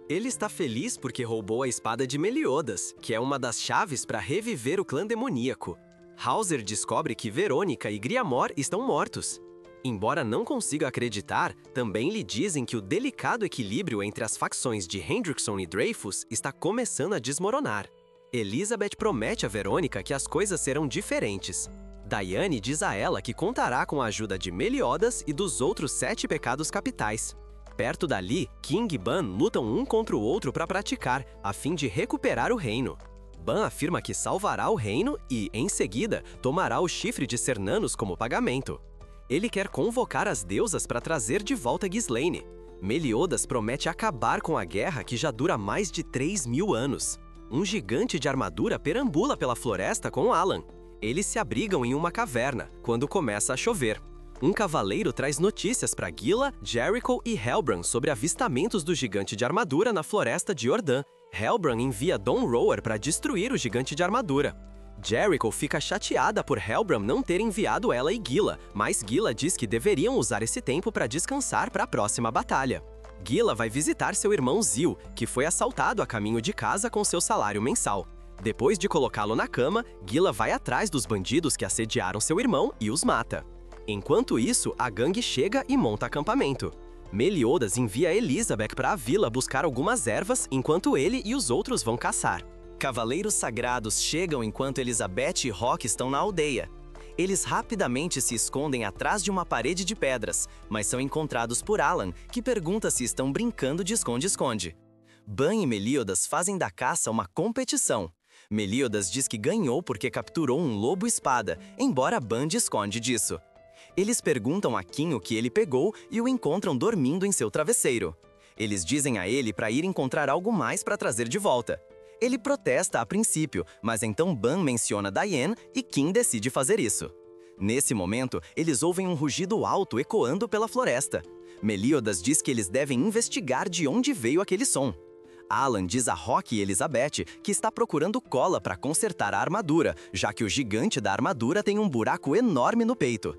Ele está feliz porque roubou a espada de Meliodas, que é uma das chaves para reviver o clã demoníaco. Hauser descobre que Verônica e Griamor estão mortos. Embora não consiga acreditar, também lhe dizem que o delicado equilíbrio entre as facções de Hendrickson e Dreyfus está começando a desmoronar. Elizabeth promete a Verônica que as coisas serão diferentes. Diane diz a ela que contará com a ajuda de Meliodas e dos outros 7 pecados capitais. Perto dali, King e Ban lutam um contra o outro para praticar, a fim de recuperar o reino. Ban afirma que salvará o reino e, em seguida, tomará o chifre de Cernanos como pagamento. Ele quer convocar as deusas para trazer de volta Ghislaine. Meliodas promete acabar com a guerra que já dura mais de 3.000 anos. Um gigante de armadura perambula pela floresta com Alan. Eles se abrigam em uma caverna, quando começa a chover. Um cavaleiro traz notícias para Gila, Jericho e Helbram sobre avistamentos do gigante de armadura na floresta de Ordã. Helbram envia Don Rower para destruir o gigante de armadura. Jericho fica chateada por Helbram não ter enviado ela e Gila, mas Gila diz que deveriam usar esse tempo para descansar para a próxima batalha. Gila vai visitar seu irmão Zil, que foi assaltado a caminho de casa com seu salário mensal. Depois de colocá-lo na cama, Gila vai atrás dos bandidos que assediaram seu irmão e os mata. Enquanto isso, a gangue chega e monta acampamento. Meliodas envia Elizabeth para a vila buscar algumas ervas enquanto ele e os outros vão caçar. Cavaleiros sagrados chegam enquanto Elizabeth e Rock estão na aldeia. Eles rapidamente se escondem atrás de uma parede de pedras, mas são encontrados por Alan, que pergunta se estão brincando de esconde-esconde. Ban e Meliodas fazem da caça uma competição. Meliodas diz que ganhou porque capturou um lobo-espada, embora Ban discorde disso. Eles perguntam a Kim o que ele pegou e o encontram dormindo em seu travesseiro. Eles dizem a ele para ir encontrar algo mais para trazer de volta. Ele protesta a princípio, mas então Ban menciona Diane e Kim decide fazer isso. Nesse momento, eles ouvem um rugido alto ecoando pela floresta. Meliodas diz que eles devem investigar de onde veio aquele som. Alan diz a Rock e Elizabeth que está procurando cola para consertar a armadura, já que o gigante da armadura tem um buraco enorme no peito.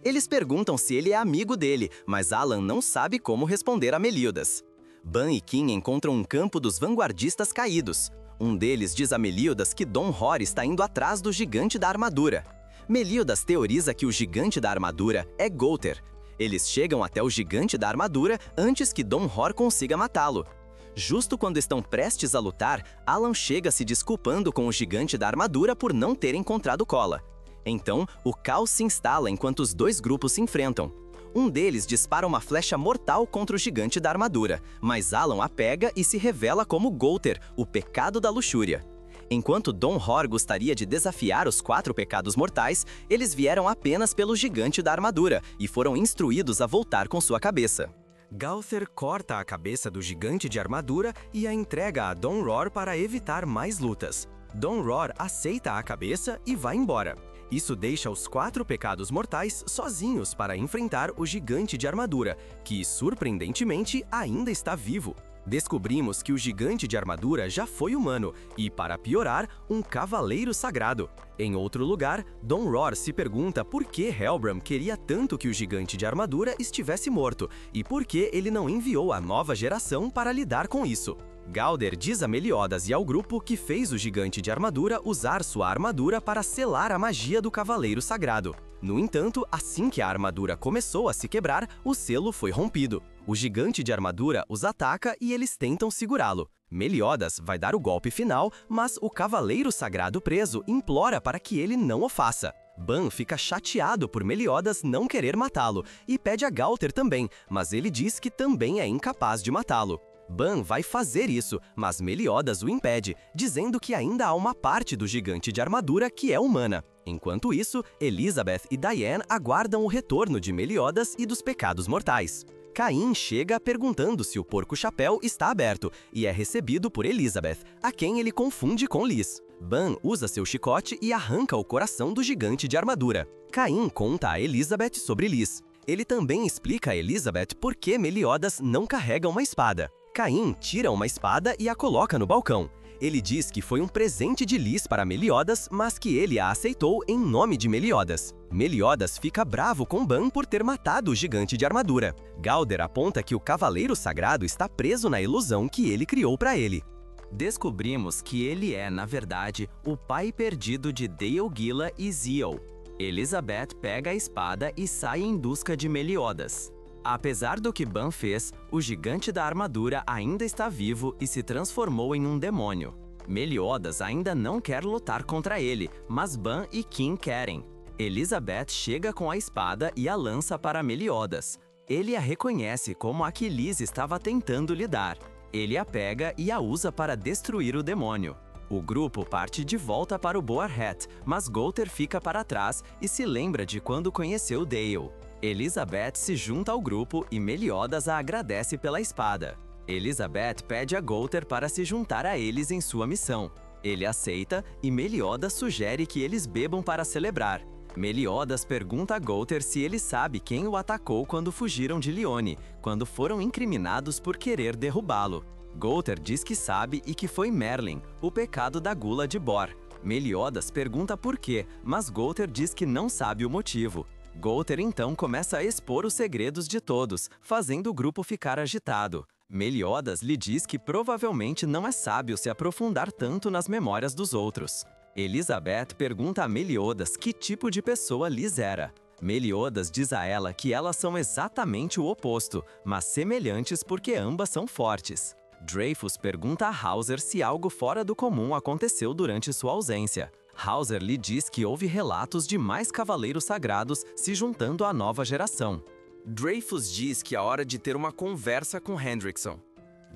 Eles perguntam se ele é amigo dele, mas Alan não sabe como responder a Meliodas. Ban e Kim encontram um campo dos vanguardistas caídos. Um deles diz a Meliodas que Don Hor está indo atrás do gigante da armadura. Meliodas teoriza que o gigante da armadura é Gowther. Eles chegam até o gigante da armadura antes que Don Hor consiga matá-lo. Justo quando estão prestes a lutar, Alan chega se desculpando com o gigante da armadura por não ter encontrado cola. Então, o caos se instala enquanto os dois grupos se enfrentam. Um deles dispara uma flecha mortal contra o gigante da armadura, mas Alan a pega e se revela como Gowther, o pecado da luxúria. Enquanto Don Hor gostaria de desafiar os 4 pecados mortais, eles vieram apenas pelo gigante da armadura e foram instruídos a voltar com sua cabeça. Gowther corta a cabeça do gigante de armadura e a entrega a Don Roar para evitar mais lutas. Don Roar aceita a cabeça e vai embora. Isso deixa os 4 pecados mortais sozinhos para enfrentar o gigante de armadura, que, surpreendentemente, ainda está vivo. Descobrimos que o gigante de armadura já foi humano e, para piorar, um cavaleiro sagrado. Em outro lugar, Don Roar se pergunta por que Helbram queria tanto que o gigante de armadura estivesse morto e por que ele não enviou a nova geração para lidar com isso. Gowther diz a Meliodas e ao grupo que fez o gigante de armadura usar sua armadura para selar a magia do cavaleiro sagrado. No entanto, assim que a armadura começou a se quebrar, o selo foi rompido. O gigante de armadura os ataca e eles tentam segurá-lo. Meliodas vai dar o golpe final, mas o cavaleiro sagrado preso implora para que ele não o faça. Ban fica chateado por Meliodas não querer matá-lo e pede a Gowther também, mas ele diz que também é incapaz de matá-lo. Ban vai fazer isso, mas Meliodas o impede, dizendo que ainda há uma parte do gigante de armadura que é humana. Enquanto isso, Elizabeth e Diane aguardam o retorno de Meliodas e dos pecados mortais. Caim chega perguntando se o porco-chapéu está aberto e é recebido por Elizabeth, a quem ele confunde com Liz. Ban usa seu chicote e arranca o coração do gigante de armadura. Caim conta a Elizabeth sobre Liz. Ele também explica a Elizabeth por que Meliodas não carrega uma espada. Caim tira uma espada e a coloca no balcão. Ele diz que foi um presente de Liz para Meliodas, mas que ele a aceitou em nome de Meliodas. Meliodas fica bravo com Ban por ter matado o gigante de armadura. Gowther aponta que o cavaleiro sagrado está preso na ilusão que ele criou para ele. Descobrimos que ele é, na verdade, o pai perdido de Dale Gila e Zio. Elizabeth pega a espada e sai em busca de Meliodas. Apesar do que Ban fez, o gigante da armadura ainda está vivo e se transformou em um demônio. Meliodas ainda não quer lutar contra ele, mas Ban e Kim querem. Elizabeth chega com a espada e a lança para Meliodas. Ele a reconhece como a que Liz estava tentando lidar. Ele a pega e a usa para destruir o demônio. O grupo parte de volta para o Boarhat, mas Gowther fica para trás e se lembra de quando conheceu Dale. Elizabeth se junta ao grupo e Meliodas a agradece pela espada. Elizabeth pede a Gowther para se juntar a eles em sua missão. Ele aceita e Meliodas sugere que eles bebam para celebrar. Meliodas pergunta a Gowther se ele sabe quem o atacou quando fugiram de Lyon, quando foram incriminados por querer derrubá-lo. Gowther diz que sabe e que foi Merlin, o pecado da gula de Bor. Meliodas pergunta por quê, mas Gunther diz que não sabe o motivo. Gunther então começa a expor os segredos de todos, fazendo o grupo ficar agitado. Meliodas lhe diz que provavelmente não é sábio se aprofundar tanto nas memórias dos outros. Elizabeth pergunta a Meliodas que tipo de pessoa Liz era. Meliodas diz a ela que elas são exatamente o oposto, mas semelhantes porque ambas são fortes. Dreyfus pergunta a Hauser se algo fora do comum aconteceu durante sua ausência. Hauser lhe diz que houve relatos de mais cavaleiros sagrados se juntando à nova geração. Dreyfus diz que é hora de ter uma conversa com Hendrickson.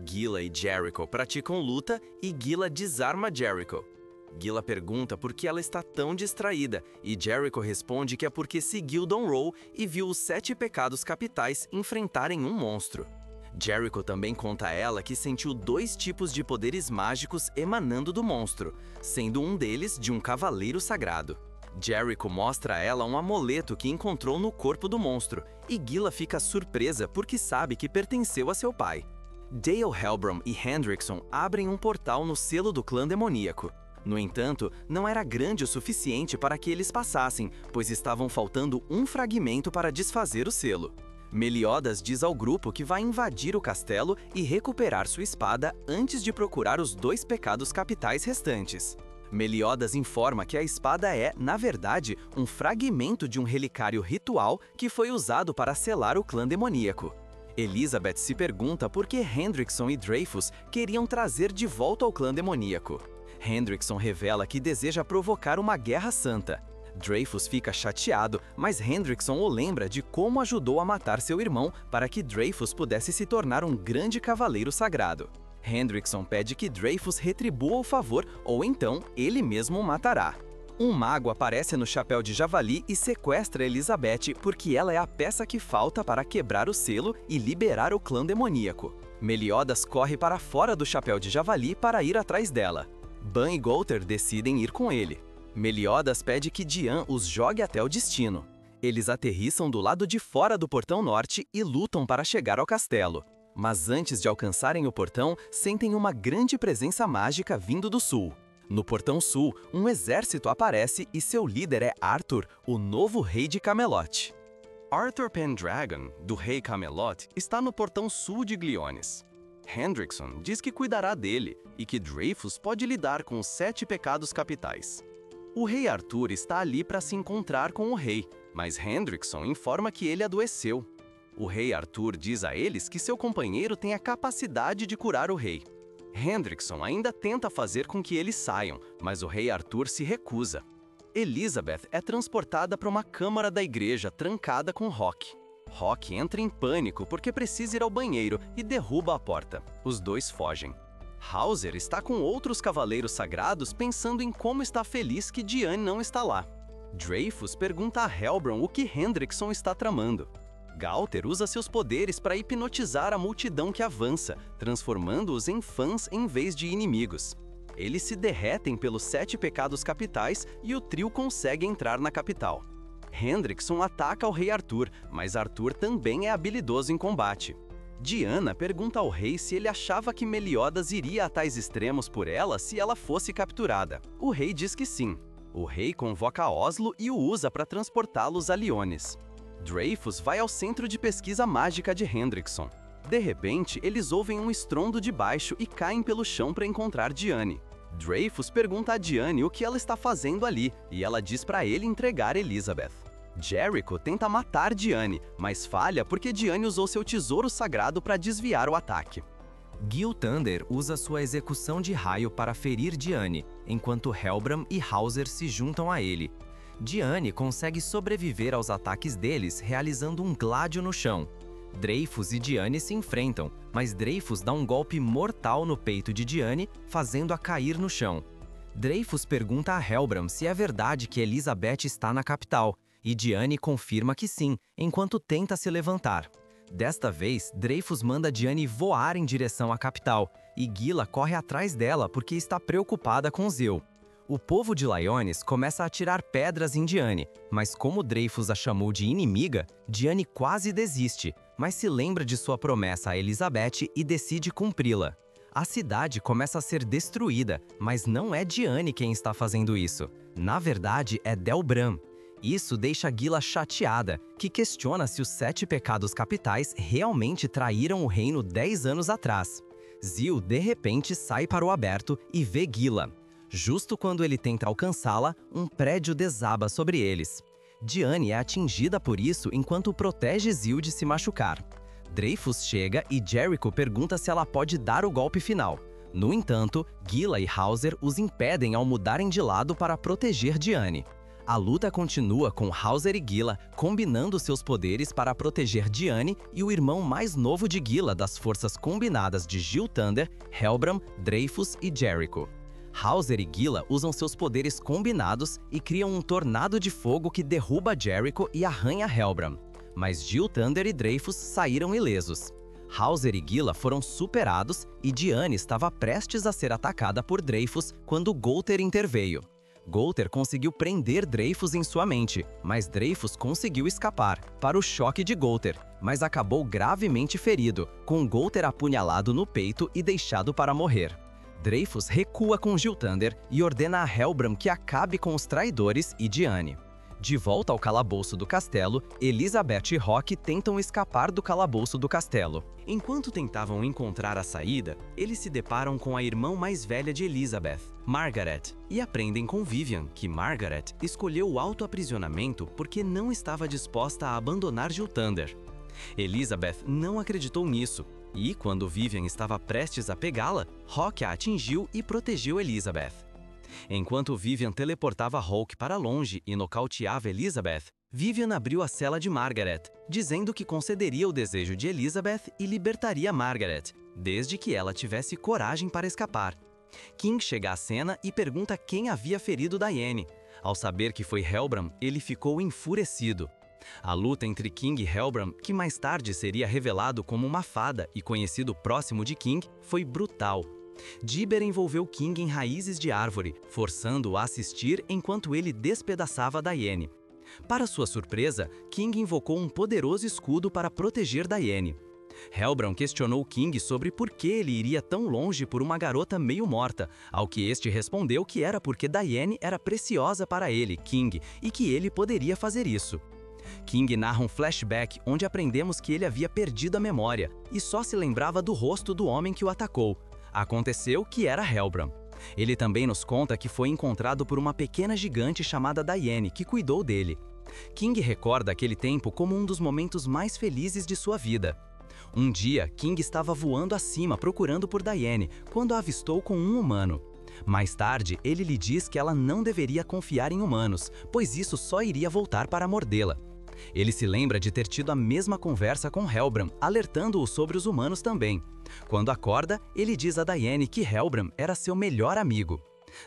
Gila e Jericho praticam luta e Gila desarma Jericho. Gila pergunta por que ela está tão distraída e Jericho responde que é porque seguiu Don Roll e viu os 7 pecados capitais enfrentarem um monstro. Jericho também conta a ela que sentiu 2 tipos de poderes mágicos emanando do monstro, sendo um deles de um cavaleiro sagrado. Jericho mostra a ela um amuleto que encontrou no corpo do monstro, e Gila fica surpresa porque sabe que pertenceu a seu pai. Dale Helbram e Hendrickson abrem um portal no selo do clã demoníaco. No entanto, não era grande o suficiente para que eles passassem, pois estavam faltando um fragmento para desfazer o selo. Meliodas diz ao grupo que vai invadir o castelo e recuperar sua espada antes de procurar os 2 pecados capitais restantes. Meliodas informa que a espada é, na verdade, um fragmento de um relicário ritual que foi usado para selar o clã demoníaco. Elizabeth se pergunta por que Hendrickson e Dreyfus queriam trazer de volta ao clã demoníaco. Hendrickson revela que deseja provocar uma guerra santa. Dreyfus fica chateado, mas Hendrickson o lembra de como ajudou a matar seu irmão para que Dreyfus pudesse se tornar um grande cavaleiro sagrado. Hendrickson pede que Dreyfus retribua o favor ou então ele mesmo o matará. Um mago aparece no chapéu de javali e sequestra Elizabeth porque ela é a peça que falta para quebrar o selo e liberar o clã demoníaco. Meliodas corre para fora do chapéu de javali para ir atrás dela. Ban e Gunther decidem ir com ele. Meliodas pede que Dian os jogue até o destino. Eles aterrissam do lado de fora do portão norte e lutam para chegar ao castelo. Mas antes de alcançarem o portão, sentem uma grande presença mágica vindo do sul. No portão sul, um exército aparece e seu líder é Arthur, o novo rei de Camelot. Arthur Pendragon, do rei Camelot, está no portão sul de Gliones. Hendrickson diz que cuidará dele e que Dreyfus pode lidar com os 7 pecados capitais. O rei Arthur está ali para se encontrar com o rei, mas Hendrickson informa que ele adoeceu. O rei Arthur diz a eles que seu companheiro tem a capacidade de curar o rei. Hendrickson ainda tenta fazer com que eles saiam, mas o rei Arthur se recusa. Elizabeth é transportada para uma câmara da igreja trancada com Rock. Rock entra em pânico porque precisa ir ao banheiro e derruba a porta. Os 2 fogem. Hauser está com outros cavaleiros sagrados pensando em como está feliz que Diane não está lá. Dreyfus pergunta a Helbram o que Hendrickson está tramando. Gunther usa seus poderes para hipnotizar a multidão que avança, transformando-os em fãs em vez de inimigos. Eles se derretem pelos 7 pecados capitais e o trio consegue entrar na capital. Hendrickson ataca o rei Arthur, mas Arthur também é habilidoso em combate. Diana pergunta ao rei se ele achava que Meliodas iria a tais extremos por ela se ela fosse capturada. O rei diz que sim. O rei convoca Oslo e o usa para transportá-los a Liones. Dreyfus vai ao centro de pesquisa mágica de Hendrickson. De repente, eles ouvem um estrondo de baixo e caem pelo chão para encontrar Diane. Dreyfus pergunta a Diane o que ela está fazendo ali, e ela diz para ele entregar Elizabeth. Jericho tenta matar Diane, mas falha porque Diane usou seu tesouro sagrado para desviar o ataque. Gil Thunder usa sua execução de raio para ferir Diane, enquanto Helbram e Hauser se juntam a ele. Diane consegue sobreviver aos ataques deles realizando um gládio no chão. Dreyfus e Diane se enfrentam, mas Dreyfus dá um golpe mortal no peito de Diane, fazendo-a cair no chão. Dreyfus pergunta a Helbram se é verdade que Elizabeth está na capital, e Diane confirma que sim, enquanto tenta se levantar. Desta vez, Dreyfus manda Diane voar em direção à capital, e Gila corre atrás dela porque está preocupada com Zeus. O povo de Liones começa a atirar pedras em Diane, mas como Dreyfus a chamou de inimiga, Diane quase desiste, mas se lembra de sua promessa a Elizabeth e decide cumpri-la. A cidade começa a ser destruída, mas não é Diane quem está fazendo isso. Na verdade, é Delbram. Isso deixa Gila chateada, que questiona se os 7 pecados capitais realmente traíram o reino 10 anos atrás. Zil, de repente, sai para o aberto e vê Gila. Justo quando ele tenta alcançá-la, um prédio desaba sobre eles. Diane é atingida por isso enquanto protege Zil de se machucar. Dreyfus chega e Jericho pergunta se ela pode dar o golpe final. No entanto, Gila e Hauser os impedem ao mudarem de lado para proteger Diane. A luta continua com Hauser e Gila combinando seus poderes para proteger Diane e o irmão mais novo de Gila das forças combinadas de Gil Thunder, Helbram, Dreyfus e Jericho. Hauser e Gila usam seus poderes combinados e criam um tornado de fogo que derruba Jericho e arranha Helbram. Mas Gil Thunder e Dreyfus saíram ilesos. Hauser e Gila foram superados e Diane estava prestes a ser atacada por Dreyfus quando Golter interveio. Golter conseguiu prender Dreyfus em sua mente, mas Dreyfus conseguiu escapar, para o choque de Golter, mas acabou gravemente ferido, com Golter apunhalado no peito e deixado para morrer. Dreyfus recua com Gil Thunder e ordena a Helbram que acabe com os traidores e Diane. De volta ao calabouço do castelo, Elizabeth e Rock tentam escapar do calabouço do castelo. Enquanto tentavam encontrar a saída, eles se deparam com a irmã mais velha de Elizabeth, Margaret, e aprendem com Vivian que Margaret escolheu o autoaprisionamento porque não estava disposta a abandonar Gil Thunder. Elizabeth não acreditou nisso, e quando Vivian estava prestes a pegá-la, Rock a atingiu e protegeu Elizabeth. Enquanto Vivian teleportava Hulk para longe e nocauteava Elizabeth, Vivian abriu a cela de Margaret, dizendo que concederia o desejo de Elizabeth e libertaria Margaret, desde que ela tivesse coragem para escapar. King chega à cena e pergunta quem havia ferido Diane. Ao saber que foi Helbram, ele ficou enfurecido. A luta entre King e Helbram, que mais tarde seria revelado como uma fada e conhecido próximo de King, foi brutal. Dibber envolveu King em raízes de árvore, forçando-o a assistir enquanto ele despedaçava Diane. Para sua surpresa, King invocou um poderoso escudo para proteger Diane. Helbram questionou King sobre por que ele iria tão longe por uma garota meio morta, ao que este respondeu que era porque Diane era preciosa para ele, King, e que ele poderia fazer isso. King narra um flashback onde aprendemos que ele havia perdido a memória e só se lembrava do rosto do homem que o atacou. Aconteceu que era Helbram. Ele também nos conta que foi encontrado por uma pequena gigante chamada Diane, que cuidou dele. King recorda aquele tempo como um dos momentos mais felizes de sua vida. Um dia, King estava voando acima procurando por Diane, quando a avistou com um humano. Mais tarde, ele lhe diz que ela não deveria confiar em humanos, pois isso só iria voltar para mordê-la. Ele se lembra de ter tido a mesma conversa com Helbram, alertando-o sobre os humanos também. Quando acorda, ele diz a Diane que Helbram era seu melhor amigo.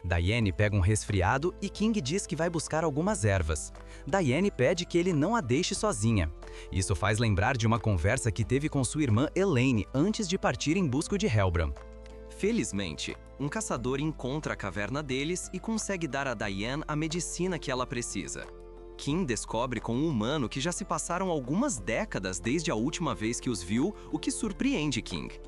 Diane pega um resfriado e King diz que vai buscar algumas ervas. Diane pede que ele não a deixe sozinha. Isso faz lembrar de uma conversa que teve com sua irmã Elaine antes de partir em busca de Helbram. Felizmente, um caçador encontra a caverna deles e consegue dar a Diane a medicina que ela precisa. King descobre com um humano que já se passaram algumas décadas desde a última vez que os viu, o que surpreende King.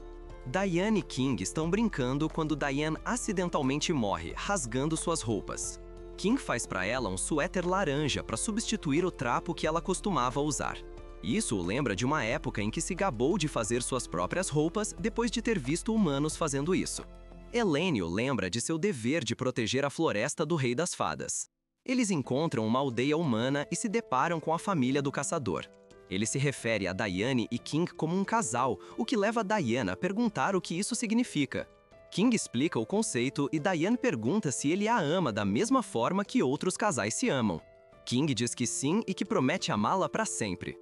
Diane e King estão brincando quando Diane acidentalmente morre, rasgando suas roupas. King faz para ela um suéter laranja para substituir o trapo que ela costumava usar. Isso o lembra de uma época em que se gabou de fazer suas próprias roupas depois de ter visto humanos fazendo isso. Elaine o lembra de seu dever de proteger a floresta do Rei das Fadas. Eles encontram uma aldeia humana e se deparam com a família do caçador. Ele se refere a Diane e King como um casal, o que leva Diane a perguntar o que isso significa. King explica o conceito e Diane pergunta se ele a ama da mesma forma que outros casais se amam. King diz que sim e que promete amá-la para sempre.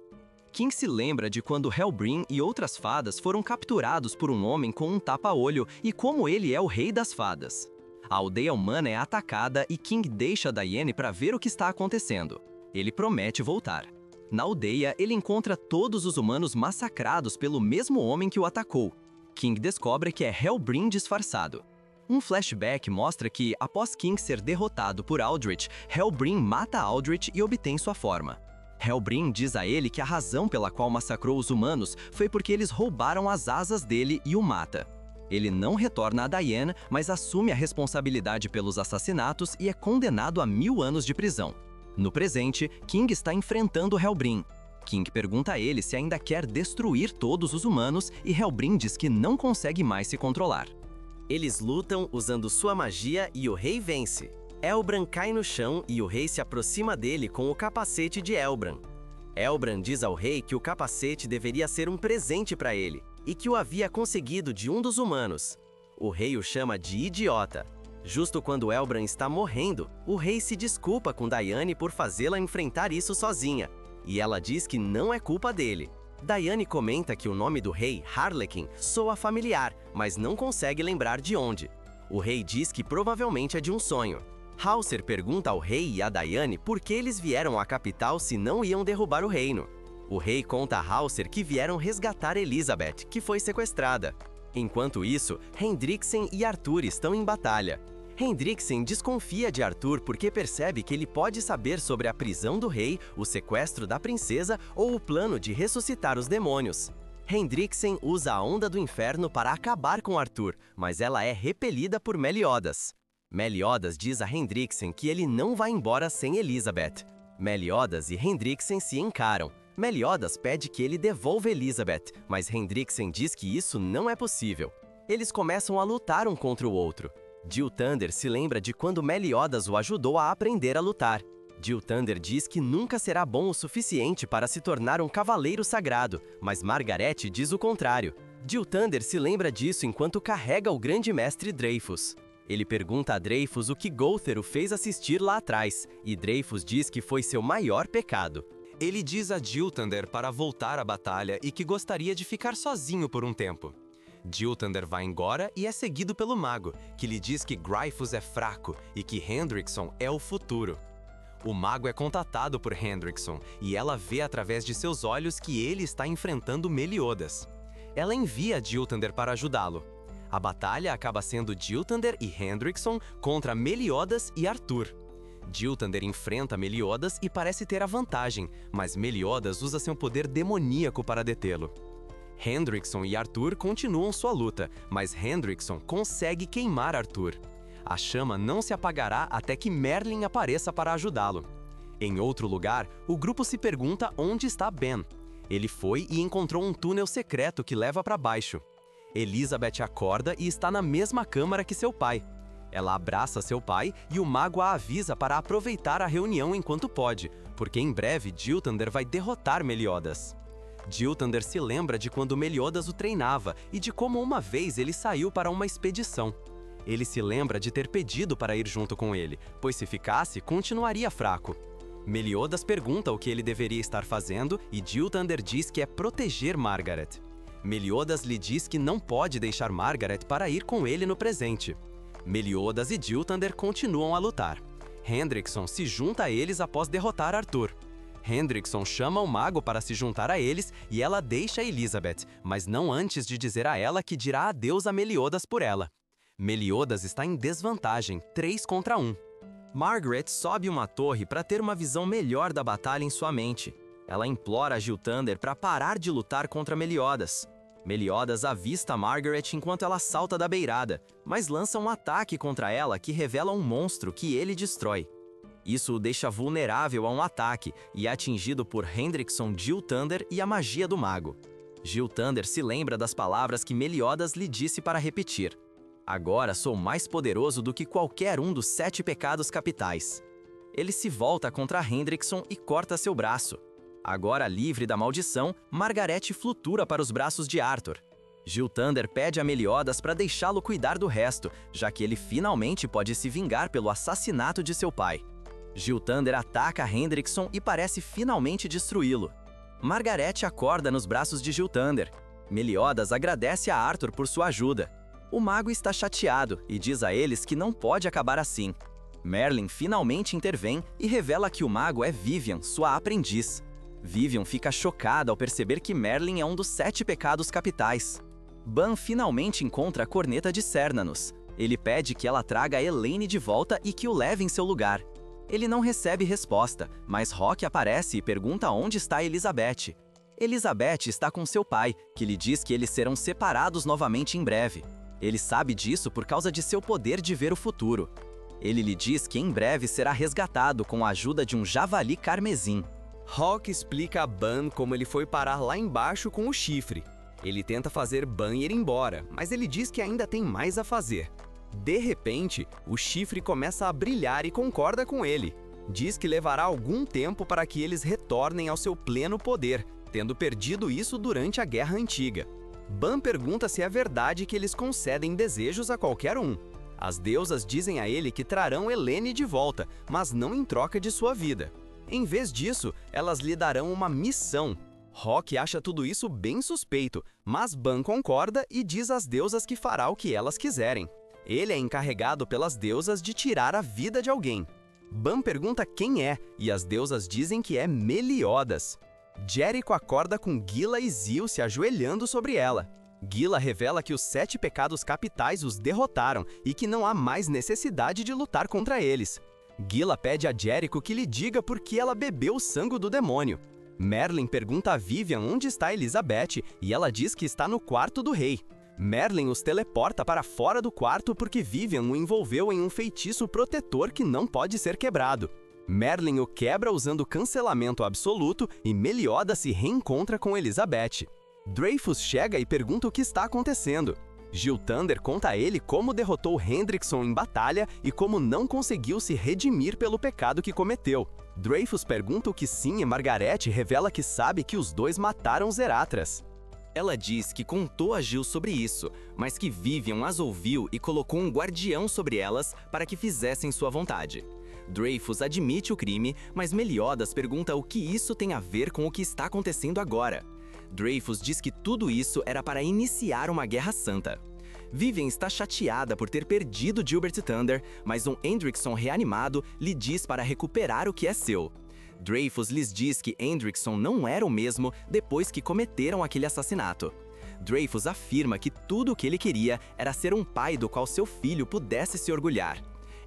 King se lembra de quando Helbrim e outras fadas foram capturados por um homem com um tapa-olho e como ele é o rei das fadas. A aldeia humana é atacada e King deixa Diane para ver o que está acontecendo. Ele promete voltar. Na aldeia, ele encontra todos os humanos massacrados pelo mesmo homem que o atacou. King descobre que é Helbrim disfarçado. Um flashback mostra que, após King ser derrotado por Aldrich, Helbrim mata Aldrich e obtém sua forma. Helbrim diz a ele que a razão pela qual massacrou os humanos foi porque eles roubaram as asas dele e o mata. Ele não retorna a Diane, mas assume a responsabilidade pelos assassinatos e é condenado a 1000 anos de prisão. No presente, King está enfrentando Hellbrim. King pergunta a ele se ainda quer destruir todos os humanos e Hellbrim diz que não consegue mais se controlar. Eles lutam usando sua magia e o rei vence. Elbran cai no chão e o rei se aproxima dele com o capacete de Elbran. Elbran diz ao rei que o capacete deveria ser um presente para ele e que o havia conseguido de um dos humanos. O rei o chama de idiota. Justo quando Elbran está morrendo, o rei se desculpa com Diane por fazê-la enfrentar isso sozinha, e ela diz que não é culpa dele. Diane comenta que o nome do rei, Harlequin, soa familiar, mas não consegue lembrar de onde. O rei diz que provavelmente é de um sonho. Hauser pergunta ao rei e a Diane por que eles vieram à capital se não iam derrubar o reino. O rei conta a Hauser que vieram resgatar Elizabeth, que foi sequestrada. Enquanto isso, Hendriksen e Arthur estão em batalha. Hendriksen desconfia de Arthur porque percebe que ele pode saber sobre a prisão do rei, o sequestro da princesa ou o plano de ressuscitar os demônios. Hendriksen usa a Onda do Inferno para acabar com Arthur, mas ela é repelida por Meliodas. Meliodas diz a Hendriksen que ele não vai embora sem Elizabeth. Meliodas e Hendriksen se encaram. Meliodas pede que ele devolva Elizabeth, mas Hendriksen diz que isso não é possível. Eles começam a lutar um contra o outro. Gilthander se lembra de quando Meliodas o ajudou a aprender a lutar. Gilthander diz que nunca será bom o suficiente para se tornar um cavaleiro sagrado, mas Margaret diz o contrário. Gilthander se lembra disso enquanto carrega o grande mestre Dreyfus. Ele pergunta a Dreyfus o que Gowther o fez assistir lá atrás, e Dreyfus diz que foi seu maior pecado. Ele diz a Gilthander para voltar à batalha e que gostaria de ficar sozinho por um tempo. Gilthander vai embora e é seguido pelo mago, que lhe diz que Gryffus é fraco e que Hendrickson é o futuro. O mago é contatado por Hendrickson e ela vê através de seus olhos que ele está enfrentando Meliodas. Ela envia Gilthander para ajudá-lo. A batalha acaba sendo Gilthander e Hendrickson contra Meliodas e Arthur. Gilthander enfrenta Meliodas e parece ter a vantagem, mas Meliodas usa seu poder demoníaco para detê-lo. Hendrickson e Arthur continuam sua luta, mas Hendrickson consegue queimar Arthur. A chama não se apagará até que Merlin apareça para ajudá-lo. Em outro lugar, o grupo se pergunta onde está Ben. Ele foi e encontrou um túnel secreto que leva para baixo. Elizabeth acorda e está na mesma câmara que seu pai. Ela abraça seu pai e o mago a avisa para aproveitar a reunião enquanto pode, porque em breve Gilthander vai derrotar Meliodas. Gilthander se lembra de quando Meliodas o treinava e de como uma vez ele saiu para uma expedição. Ele se lembra de ter pedido para ir junto com ele, pois se ficasse, continuaria fraco. Meliodas pergunta o que ele deveria estar fazendo e Gilthander diz que é proteger Margaret. Meliodas lhe diz que não pode deixar Margaret para ir com ele no presente. Meliodas e Gilthander continuam a lutar. Hendrickson se junta a eles após derrotar Arthur. Hendrickson chama o mago para se juntar a eles e ela deixa Elizabeth, mas não antes de dizer a ela que dirá adeus a Meliodas por ela. Meliodas está em desvantagem, 3 contra 1. Margaret sobe uma torre para ter uma visão melhor da batalha em sua mente. Ela implora a Gilthander para parar de lutar contra Meliodas. Meliodas avista Margaret enquanto ela salta da beirada, mas lança um ataque contra ela que revela um monstro que ele destrói. Isso o deixa vulnerável a um ataque e é atingido por Hendrickson, Gilthander e a magia do mago. Gilthander se lembra das palavras que Meliodas lhe disse para repetir. Agora sou mais poderoso do que qualquer um dos 7 pecados capitais. Ele se volta contra Hendrickson e corta seu braço. Agora livre da maldição, Margaret flutua para os braços de Arthur. Gilthander pede a Meliodas para deixá-lo cuidar do resto, já que ele finalmente pode se vingar pelo assassinato de seu pai. Gilthander ataca Hendrickson e parece finalmente destruí-lo. Margaret acorda nos braços de Gilthander. Meliodas agradece a Arthur por sua ajuda. O mago está chateado e diz a eles que não pode acabar assim. Merlin finalmente intervém e revela que o mago é Vivian, sua aprendiz. Vivian fica chocada ao perceber que Merlin é um dos 7 pecados capitais. Ban finalmente encontra a corneta de Cernunnos. Ele pede que ela traga Elaine de volta e que o leve em seu lugar. Ele não recebe resposta, mas Rock aparece e pergunta onde está Elizabeth. Elizabeth está com seu pai, que lhe diz que eles serão separados novamente em breve. Ele sabe disso por causa de seu poder de ver o futuro. Ele lhe diz que em breve será resgatado com a ajuda de um javali carmesim. Hawk explica a Ban como ele foi parar lá embaixo com o chifre. Ele tenta fazer Ban ir embora, mas ele diz que ainda tem mais a fazer. De repente, o chifre começa a brilhar e concorda com ele. Diz que levará algum tempo para que eles retornem ao seu pleno poder, tendo perdido isso durante a Guerra Antiga. Ban pergunta se é verdade que eles concedem desejos a qualquer um. As deusas dizem a ele que trarão Elene de volta, mas não em troca de sua vida. Em vez disso, elas lhe darão uma missão. Hawk acha tudo isso bem suspeito, mas Ban concorda e diz às deusas que fará o que elas quiserem. Ele é encarregado pelas deusas de tirar a vida de alguém. Ban pergunta quem é, e as deusas dizem que é Meliodas. Jericho acorda com Gila e Zil se ajoelhando sobre ela. Gila revela que os 7 pecados capitais os derrotaram e que não há mais necessidade de lutar contra eles. Gila pede a Jericho que lhe diga por que ela bebeu o sangue do demônio. Merlin pergunta a Vivian onde está Elizabeth e ela diz que está no quarto do rei. Merlin os teleporta para fora do quarto porque Vivian o envolveu em um feitiço protetor que não pode ser quebrado. Merlin o quebra usando cancelamento absoluto e Meliodas se reencontra com Elizabeth. Dreyfus chega e pergunta o que está acontecendo. Gilthander conta a ele como derrotou Hendrickson em batalha e como não conseguiu se redimir pelo pecado que cometeu. Dreyfus pergunta o que sim e Margaret revela que sabe que os dois mataram os Eratras. Ela diz que contou a Gil sobre isso, mas que Vivian as ouviu e colocou um guardião sobre elas para que fizessem sua vontade. Dreyfus admite o crime, mas Meliodas pergunta o que isso tem a ver com o que está acontecendo agora. Dreyfus diz que tudo isso era para iniciar uma guerra santa. Vivian está chateada por ter perdido Gilbert Thunder, mas um Hendrickson reanimado lhe diz para recuperar o que é seu. Dreyfus lhes diz que Hendrickson não era o mesmo depois que cometeram aquele assassinato. Dreyfus afirma que tudo o que ele queria era ser um pai do qual seu filho pudesse se orgulhar.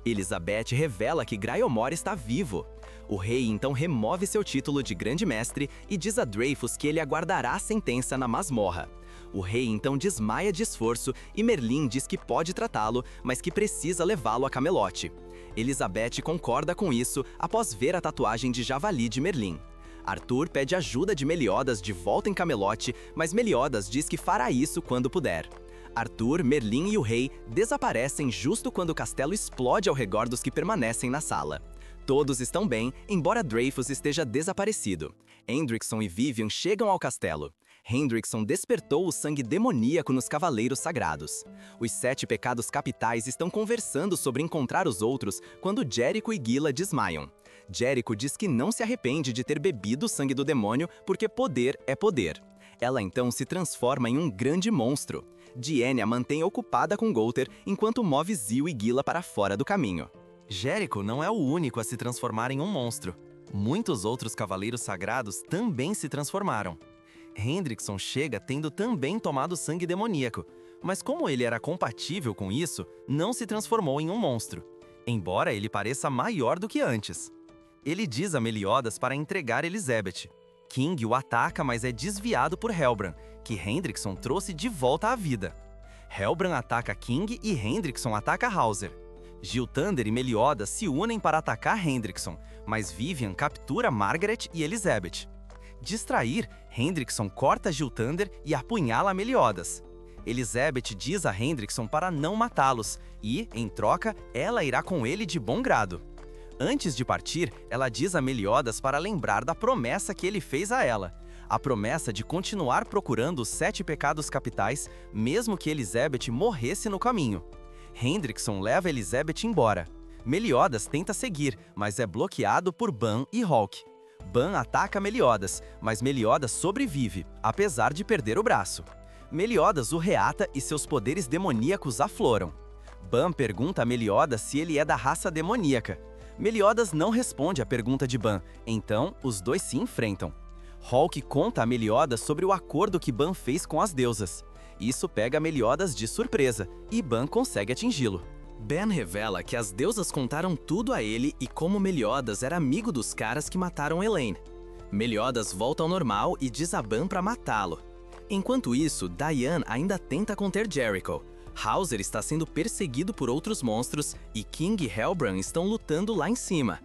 Elizabeth revela que Graiomor está vivo. O rei então remove seu título de Grande Mestre e diz a Dreyfus que ele aguardará a sentença na masmorra. O rei então desmaia de esforço e Merlin diz que pode tratá-lo, mas que precisa levá-lo a Camelote. Elizabeth concorda com isso após ver a tatuagem de javali de Merlin. Arthur pede ajuda de Meliodas de volta em Camelote, mas Meliodas diz que fará isso quando puder. Arthur, Merlin e o rei desaparecem justo quando o castelo explode ao redor dos que permanecem na sala. Todos estão bem, embora Dreyfus esteja desaparecido. Hendrickson e Vivian chegam ao castelo. Hendrickson despertou o sangue demoníaco nos Cavaleiros Sagrados. Os 7 pecados capitais estão conversando sobre encontrar os outros quando Jericho e Gila desmaiam. Jericho diz que não se arrepende de ter bebido o sangue do demônio porque poder é poder. Ela então se transforma em um grande monstro. Diene a mantém ocupada com Golter enquanto move Zil e Gila para fora do caminho. Jericho não é o único a se transformar em um monstro. Muitos outros cavaleiros sagrados também se transformaram. Hendrickson chega tendo também tomado sangue demoníaco, mas como ele era compatível com isso, não se transformou em um monstro, embora ele pareça maior do que antes. Ele diz a Meliodas para entregar Elizabeth. King o ataca, mas é desviado por Helbran, que Hendrickson trouxe de volta à vida. Helbran ataca King e Hendrickson ataca Hauser. Gilthander e Meliodas se unem para atacar Hendrickson, mas Vivian captura Margaret e Elizabeth. Distrair, Hendrickson corta Gilthander e apunhala Meliodas. Elizabeth diz a Hendrickson para não matá-los e, em troca, ela irá com ele de bom grado. Antes de partir, ela diz a Meliodas para lembrar da promessa que ele fez a ela. A promessa de continuar procurando os 7 pecados capitais, mesmo que Elizabeth morresse no caminho. Hendrickson leva Elizabeth embora. Meliodas tenta seguir, mas é bloqueado por Ban e Hawk. Ban ataca Meliodas, mas Meliodas sobrevive, apesar de perder o braço. Meliodas o reata e seus poderes demoníacos afloram. Ban pergunta a Meliodas se ele é da raça demoníaca. Meliodas não responde à pergunta de Ban, então os dois se enfrentam. Hawk conta a Meliodas sobre o acordo que Ban fez com as deusas. Isso pega Meliodas de surpresa, e Ban consegue atingi-lo. Ben revela que as deusas contaram tudo a ele e como Meliodas era amigo dos caras que mataram Elaine. Meliodas volta ao normal e diz a Ban para matá-lo. Enquanto isso, Diane ainda tenta conter Jericho. Hauser está sendo perseguido por outros monstros e King e Hellbrun estão lutando lá em cima.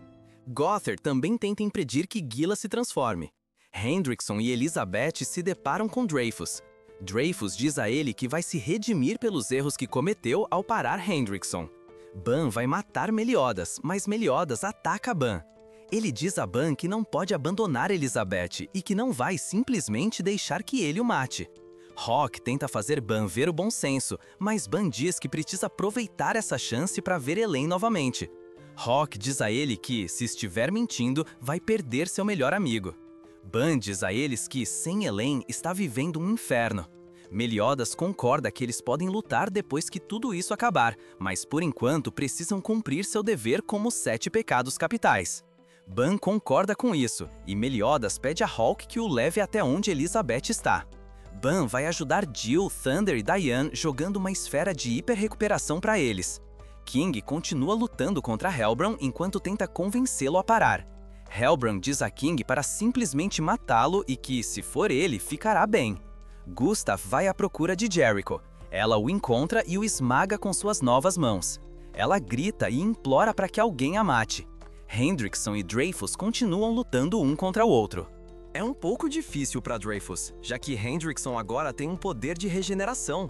Gother também tenta impedir que Gila se transforme. Hendrickson e Elizabeth se deparam com Dreyfus. Dreyfus diz a ele que vai se redimir pelos erros que cometeu ao parar Hendrickson. Ban vai matar Meliodas, mas Meliodas ataca Ban. Ele diz a Ban que não pode abandonar Elizabeth e que não vai simplesmente deixar que ele o mate. Hawk tenta fazer Ban ver o bom senso, mas Ban diz que precisa aproveitar essa chance para ver Elaine novamente. Hawk diz a ele que, se estiver mentindo, vai perder seu melhor amigo. Ban diz a eles que, sem Elaine, está vivendo um inferno. Meliodas concorda que eles podem lutar depois que tudo isso acabar, mas por enquanto precisam cumprir seu dever como os 7 pecados capitais. Ban concorda com isso, e Meliodas pede a Hawk que o leve até onde Elizabeth está. Ban vai ajudar Jill, Thunder e Diane jogando uma esfera de hiper-recuperação para eles. King continua lutando contra Hellbrun enquanto tenta convencê-lo a parar. Hellbrun diz a King para simplesmente matá-lo e que, se for ele, ficará bem. Gustav vai à procura de Jericho. Ela o encontra e o esmaga com suas novas mãos. Ela grita e implora para que alguém a mate. Hendrickson e Dreyfus continuam lutando um contra o outro. É um pouco difícil para Dreyfus, já que Hendrickson agora tem um poder de regeneração.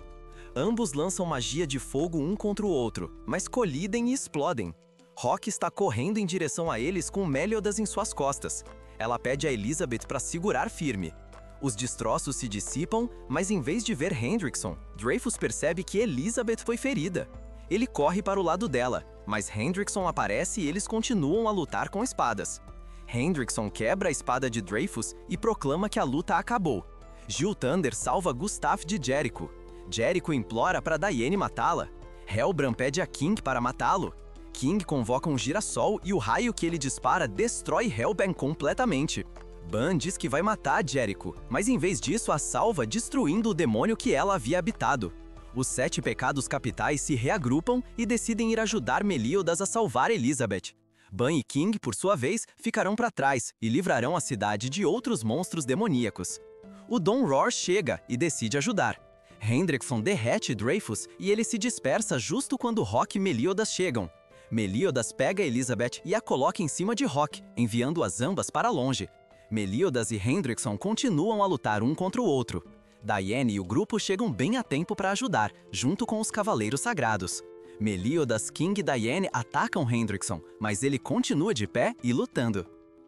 Ambos lançam magia de fogo um contra o outro, mas colidem e explodem. Hawk está correndo em direção a eles com Meliodas em suas costas. Ela pede a Elizabeth para segurar firme. Os destroços se dissipam, mas em vez de ver Hendrickson, Dreyfus percebe que Elizabeth foi ferida. Ele corre para o lado dela, mas Hendrickson aparece e eles continuam a lutar com espadas. Hendrickson quebra a espada de Dreyfus e proclama que a luta acabou. Jill Thunder salva Gustav de Jericho. Jericho implora para Diane matá-la. Hellbrun pede a King para matá-lo. King convoca um girassol e o raio que ele dispara destrói Hellbrun completamente. Ban diz que vai matar Jericho, mas em vez disso a salva destruindo o demônio que ela havia habitado. Os 7 pecados capitais se reagrupam e decidem ir ajudar Meliodas a salvar Elizabeth. Ban e King, por sua vez, ficarão para trás e livrarão a cidade de outros monstros demoníacos. O Don Roar chega e decide ajudar. Hendrickson derrete Dreyfus e ele se dispersa justo quando Hawk e Meliodas chegam. Meliodas pega Elizabeth e a coloca em cima de Hawk, enviando-as ambas para longe. Meliodas e Hendrickson continuam a lutar um contra o outro. Diane e o grupo chegam bem a tempo para ajudar, junto com os Cavaleiros Sagrados. Meliodas, King e Diane atacam Hendrickson, mas ele continua de pé e lutando.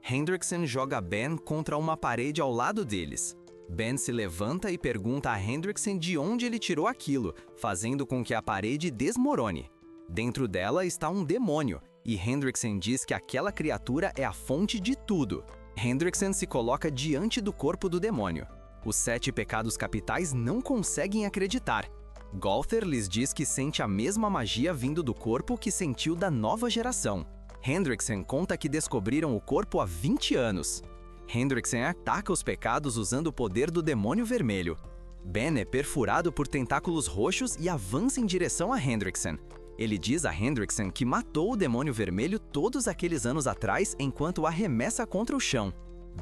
Hendrickson joga Ben contra uma parede ao lado deles. Ben se levanta e pergunta a Hendrickson de onde ele tirou aquilo, fazendo com que a parede desmorone. Dentro dela está um demônio, e Hendrickson diz que aquela criatura é a fonte de tudo. Hendrickson se coloca diante do corpo do demônio. Os 7 pecados capitais não conseguem acreditar. Gother lhes diz que sente a mesma magia vindo do corpo que sentiu da nova geração. Hendrickson conta que descobriram o corpo há 20 anos. Hendrickson ataca os pecados usando o poder do demônio vermelho. Ben é perfurado por tentáculos roxos e avança em direção a Hendrickson. Ele diz a Hendrickson que matou o demônio vermelho todos aqueles anos atrás enquanto o arremessa contra o chão.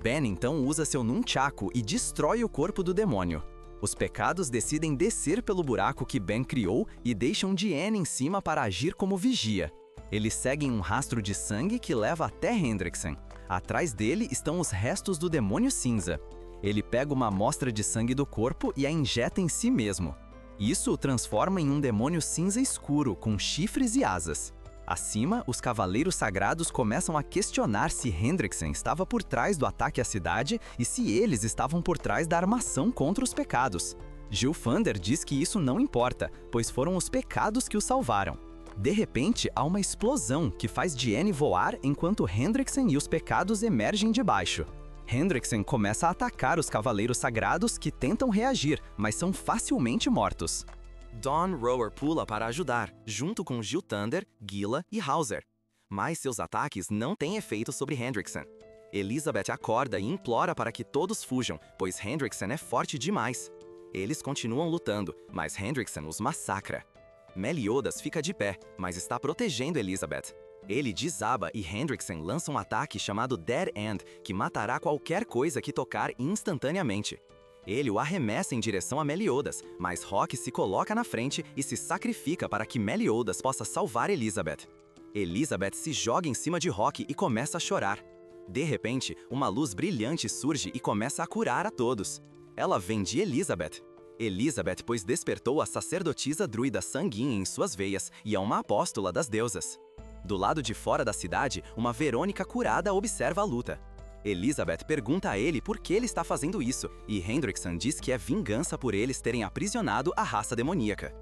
Ben então usa seu nunchaku e destrói o corpo do demônio. Os pecados decidem descer pelo buraco que Ben criou e deixam Diane em cima para agir como vigia. Eles seguem um rastro de sangue que leva até Hendrickson. Atrás dele estão os restos do demônio cinza. Ele pega uma amostra de sangue do corpo e a injeta em si mesmo. Isso o transforma em um demônio cinza escuro, com chifres e asas. Acima, os Cavaleiros Sagrados começam a questionar se Hendrickson estava por trás do ataque à cidade e se eles estavam por trás da armação contra os pecados. Gilfander diz que isso não importa, pois foram os pecados que o salvaram. De repente, há uma explosão que faz Diane voar enquanto Hendrickson e os pecados emergem de baixo. Hendrickson começa a atacar os Cavaleiros Sagrados que tentam reagir, mas são facilmente mortos. Dawn Roar pula para ajudar, junto com Jill Thunder, Gila e Hauser. Mas seus ataques não têm efeito sobre Hendrickson. Elizabeth acorda e implora para que todos fujam, pois Hendrickson é forte demais. Eles continuam lutando, mas Hendrickson os massacra. Meliodas fica de pé, mas está protegendo Elizabeth. Ele desaba e Hendrickson lança um ataque chamado Dead End, que matará qualquer coisa que tocar instantaneamente. Ele o arremessa em direção a Meliodas, mas Rock se coloca na frente e se sacrifica para que Meliodas possa salvar Elizabeth. Elizabeth se joga em cima de Rock e começa a chorar. De repente, uma luz brilhante surge e começa a curar a todos. Ela vem de Elizabeth. Elizabeth, pois despertou a sacerdotisa druida sanguínea em suas veias e é uma apóstola das deusas. Do lado de fora da cidade, uma Verônica curada observa a luta. Elizabeth pergunta a ele por que ele está fazendo isso, e Hendrickson diz que é vingança por eles terem aprisionado a raça demoníaca.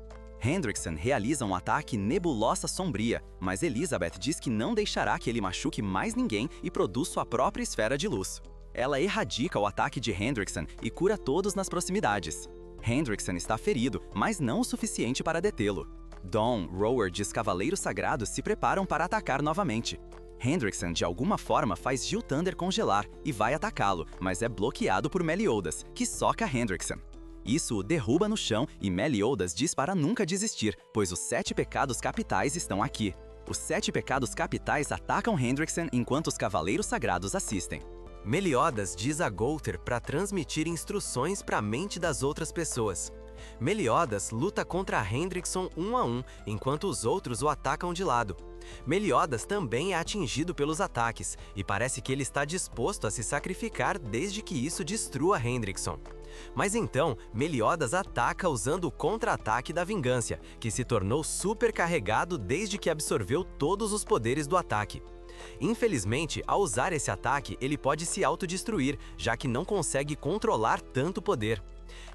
Hendrickson realiza um ataque nebulosa sombria, mas Elizabeth diz que não deixará que ele machuque mais ninguém e produz sua própria esfera de luz. Ela erradica o ataque de Hendrickson e cura todos nas proximidades. Hendrickson está ferido, mas não o suficiente para detê-lo. Dawn, Rower e os Cavaleiros Sagrados se preparam para atacar novamente. Hendrickson, de alguma forma, faz Gilthander congelar e vai atacá-lo, mas é bloqueado por Meliodas, que soca Hendrickson. Isso o derruba no chão e Meliodas diz para nunca desistir, pois os 7 pecados capitais estão aqui. Os 7 pecados capitais atacam Hendrickson enquanto os Cavaleiros Sagrados assistem. Meliodas diz a Gunther para transmitir instruções para a mente das outras pessoas. Meliodas luta contra Hendrickson 1 a 1, enquanto os outros o atacam de lado. Meliodas também é atingido pelos ataques, e parece que ele está disposto a se sacrificar desde que isso destrua Hendrickson. Mas então, Meliodas ataca usando o contra-ataque da vingança, que se tornou super carregado desde que absorveu todos os poderes do ataque. Infelizmente, ao usar esse ataque, ele pode se autodestruir, já que não consegue controlar tanto poder.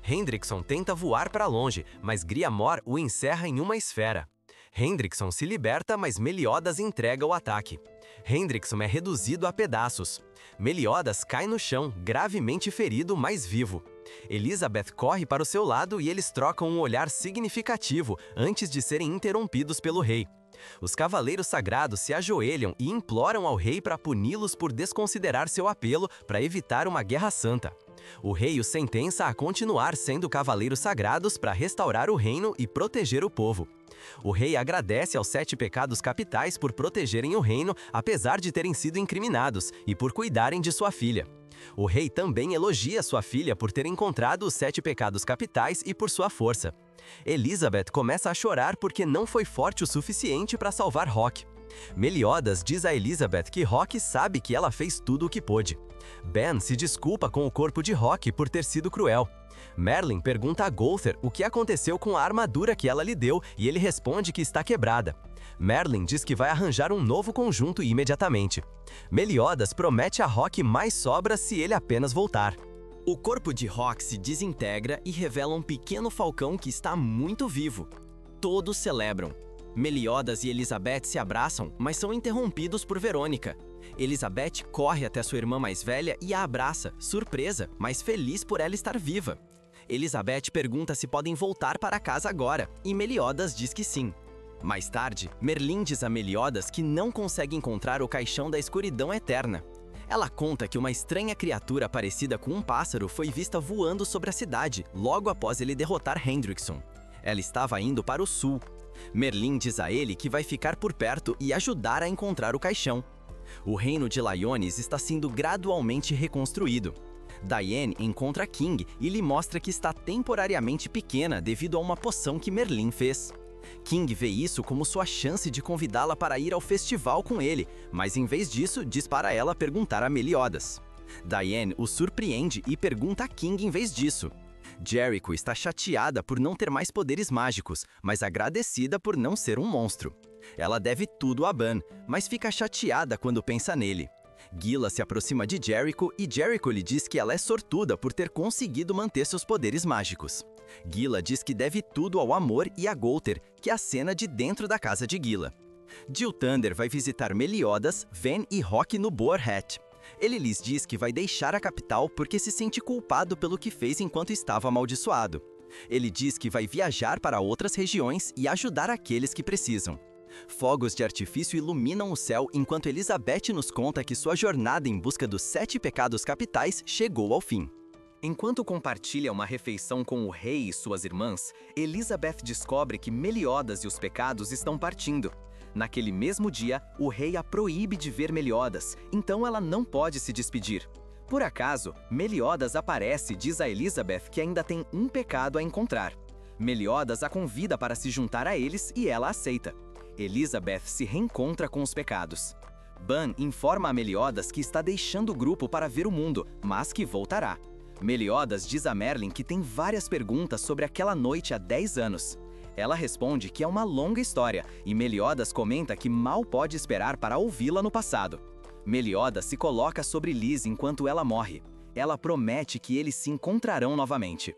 Hendrickson tenta voar para longe, mas Griamor o encerra em uma esfera. Hendrickson se liberta, mas Meliodas entrega o ataque. Hendrickson é reduzido a pedaços. Meliodas cai no chão, gravemente ferido, mas vivo. Elizabeth corre para o seu lado e eles trocam um olhar significativo antes de serem interrompidos pelo rei. Os Cavaleiros Sagrados se ajoelham e imploram ao rei para puni-los por desconsiderar seu apelo para evitar uma guerra santa. O rei os sentença a continuar sendo Cavaleiros Sagrados para restaurar o reino e proteger o povo. O rei agradece aos 7 pecados capitais por protegerem o reino, apesar de terem sido incriminados, e por cuidarem de sua filha. O rei também elogia sua filha por ter encontrado os 7 pecados capitais e por sua força. Elizabeth começa a chorar porque não foi forte o suficiente para salvar Rock. Meliodas diz a Elizabeth que Rock sabe que ela fez tudo o que pôde. Ben se desculpa com o corpo de Rock por ter sido cruel. Merlin pergunta a Gunther o que aconteceu com a armadura que ela lhe deu e ele responde que está quebrada. Merlin diz que vai arranjar um novo conjunto imediatamente. Meliodas promete a Rock mais sobras se ele apenas voltar. O corpo de Rock se desintegra e revela um pequeno falcão que está muito vivo. Todos celebram. Meliodas e Elizabeth se abraçam, mas são interrompidos por Verônica. Elizabeth corre até sua irmã mais velha e a abraça, surpresa, mas feliz por ela estar viva. Elizabeth pergunta se podem voltar para casa agora, e Meliodas diz que sim. Mais tarde, Merlin diz a Meliodas que não consegue encontrar o caixão da escuridão eterna. Ela conta que uma estranha criatura parecida com um pássaro foi vista voando sobre a cidade, logo após ele derrotar Hendrickson. Ela estava indo para o sul. Merlin diz a ele que vai ficar por perto e ajudar a encontrar o caixão. O reino de Lyones está sendo gradualmente reconstruído. Diane encontra King e lhe mostra que está temporariamente pequena devido a uma poção que Merlin fez. King vê isso como sua chance de convidá-la para ir ao festival com ele, mas em vez disso, diz para ela perguntar a Meliodas. Diane o surpreende e pergunta a King em vez disso. Jericho está chateada por não ter mais poderes mágicos, mas agradecida por não ser um monstro. Ela deve tudo a Ban, mas fica chateada quando pensa nele. Gila se aproxima de Jericho e Jericho lhe diz que ela é sortuda por ter conseguido manter seus poderes mágicos. Gila diz que deve tudo ao amor e a Gunther, que acena de dentro da casa de Gila. Gilthander vai visitar Meliodas, Ven e Rock no Boar Hat. Ele lhes diz que vai deixar a capital porque se sente culpado pelo que fez enquanto estava amaldiçoado. Ele diz que vai viajar para outras regiões e ajudar aqueles que precisam. Fogos de artifício iluminam o céu enquanto Elizabeth nos conta que sua jornada em busca dos 7 pecados capitais chegou ao fim. Enquanto compartilha uma refeição com o rei e suas irmãs, Elizabeth descobre que Meliodas e os pecados estão partindo. Naquele mesmo dia, o rei a proíbe de ver Meliodas, então ela não pode se despedir. Por acaso, Meliodas aparece e diz a Elizabeth que ainda tem um pecado a encontrar. Meliodas a convida para se juntar a eles e ela aceita. Elizabeth se reencontra com os pecados. Ban informa a Meliodas que está deixando o grupo para ver o mundo, mas que voltará. Meliodas diz a Merlin que tem várias perguntas sobre aquela noite há 10 anos. Ela responde que é uma longa história e Meliodas comenta que mal pode esperar para ouvi-la no passado. Meliodas se coloca sobre Liz enquanto ela morre. Ela promete que eles se encontrarão novamente.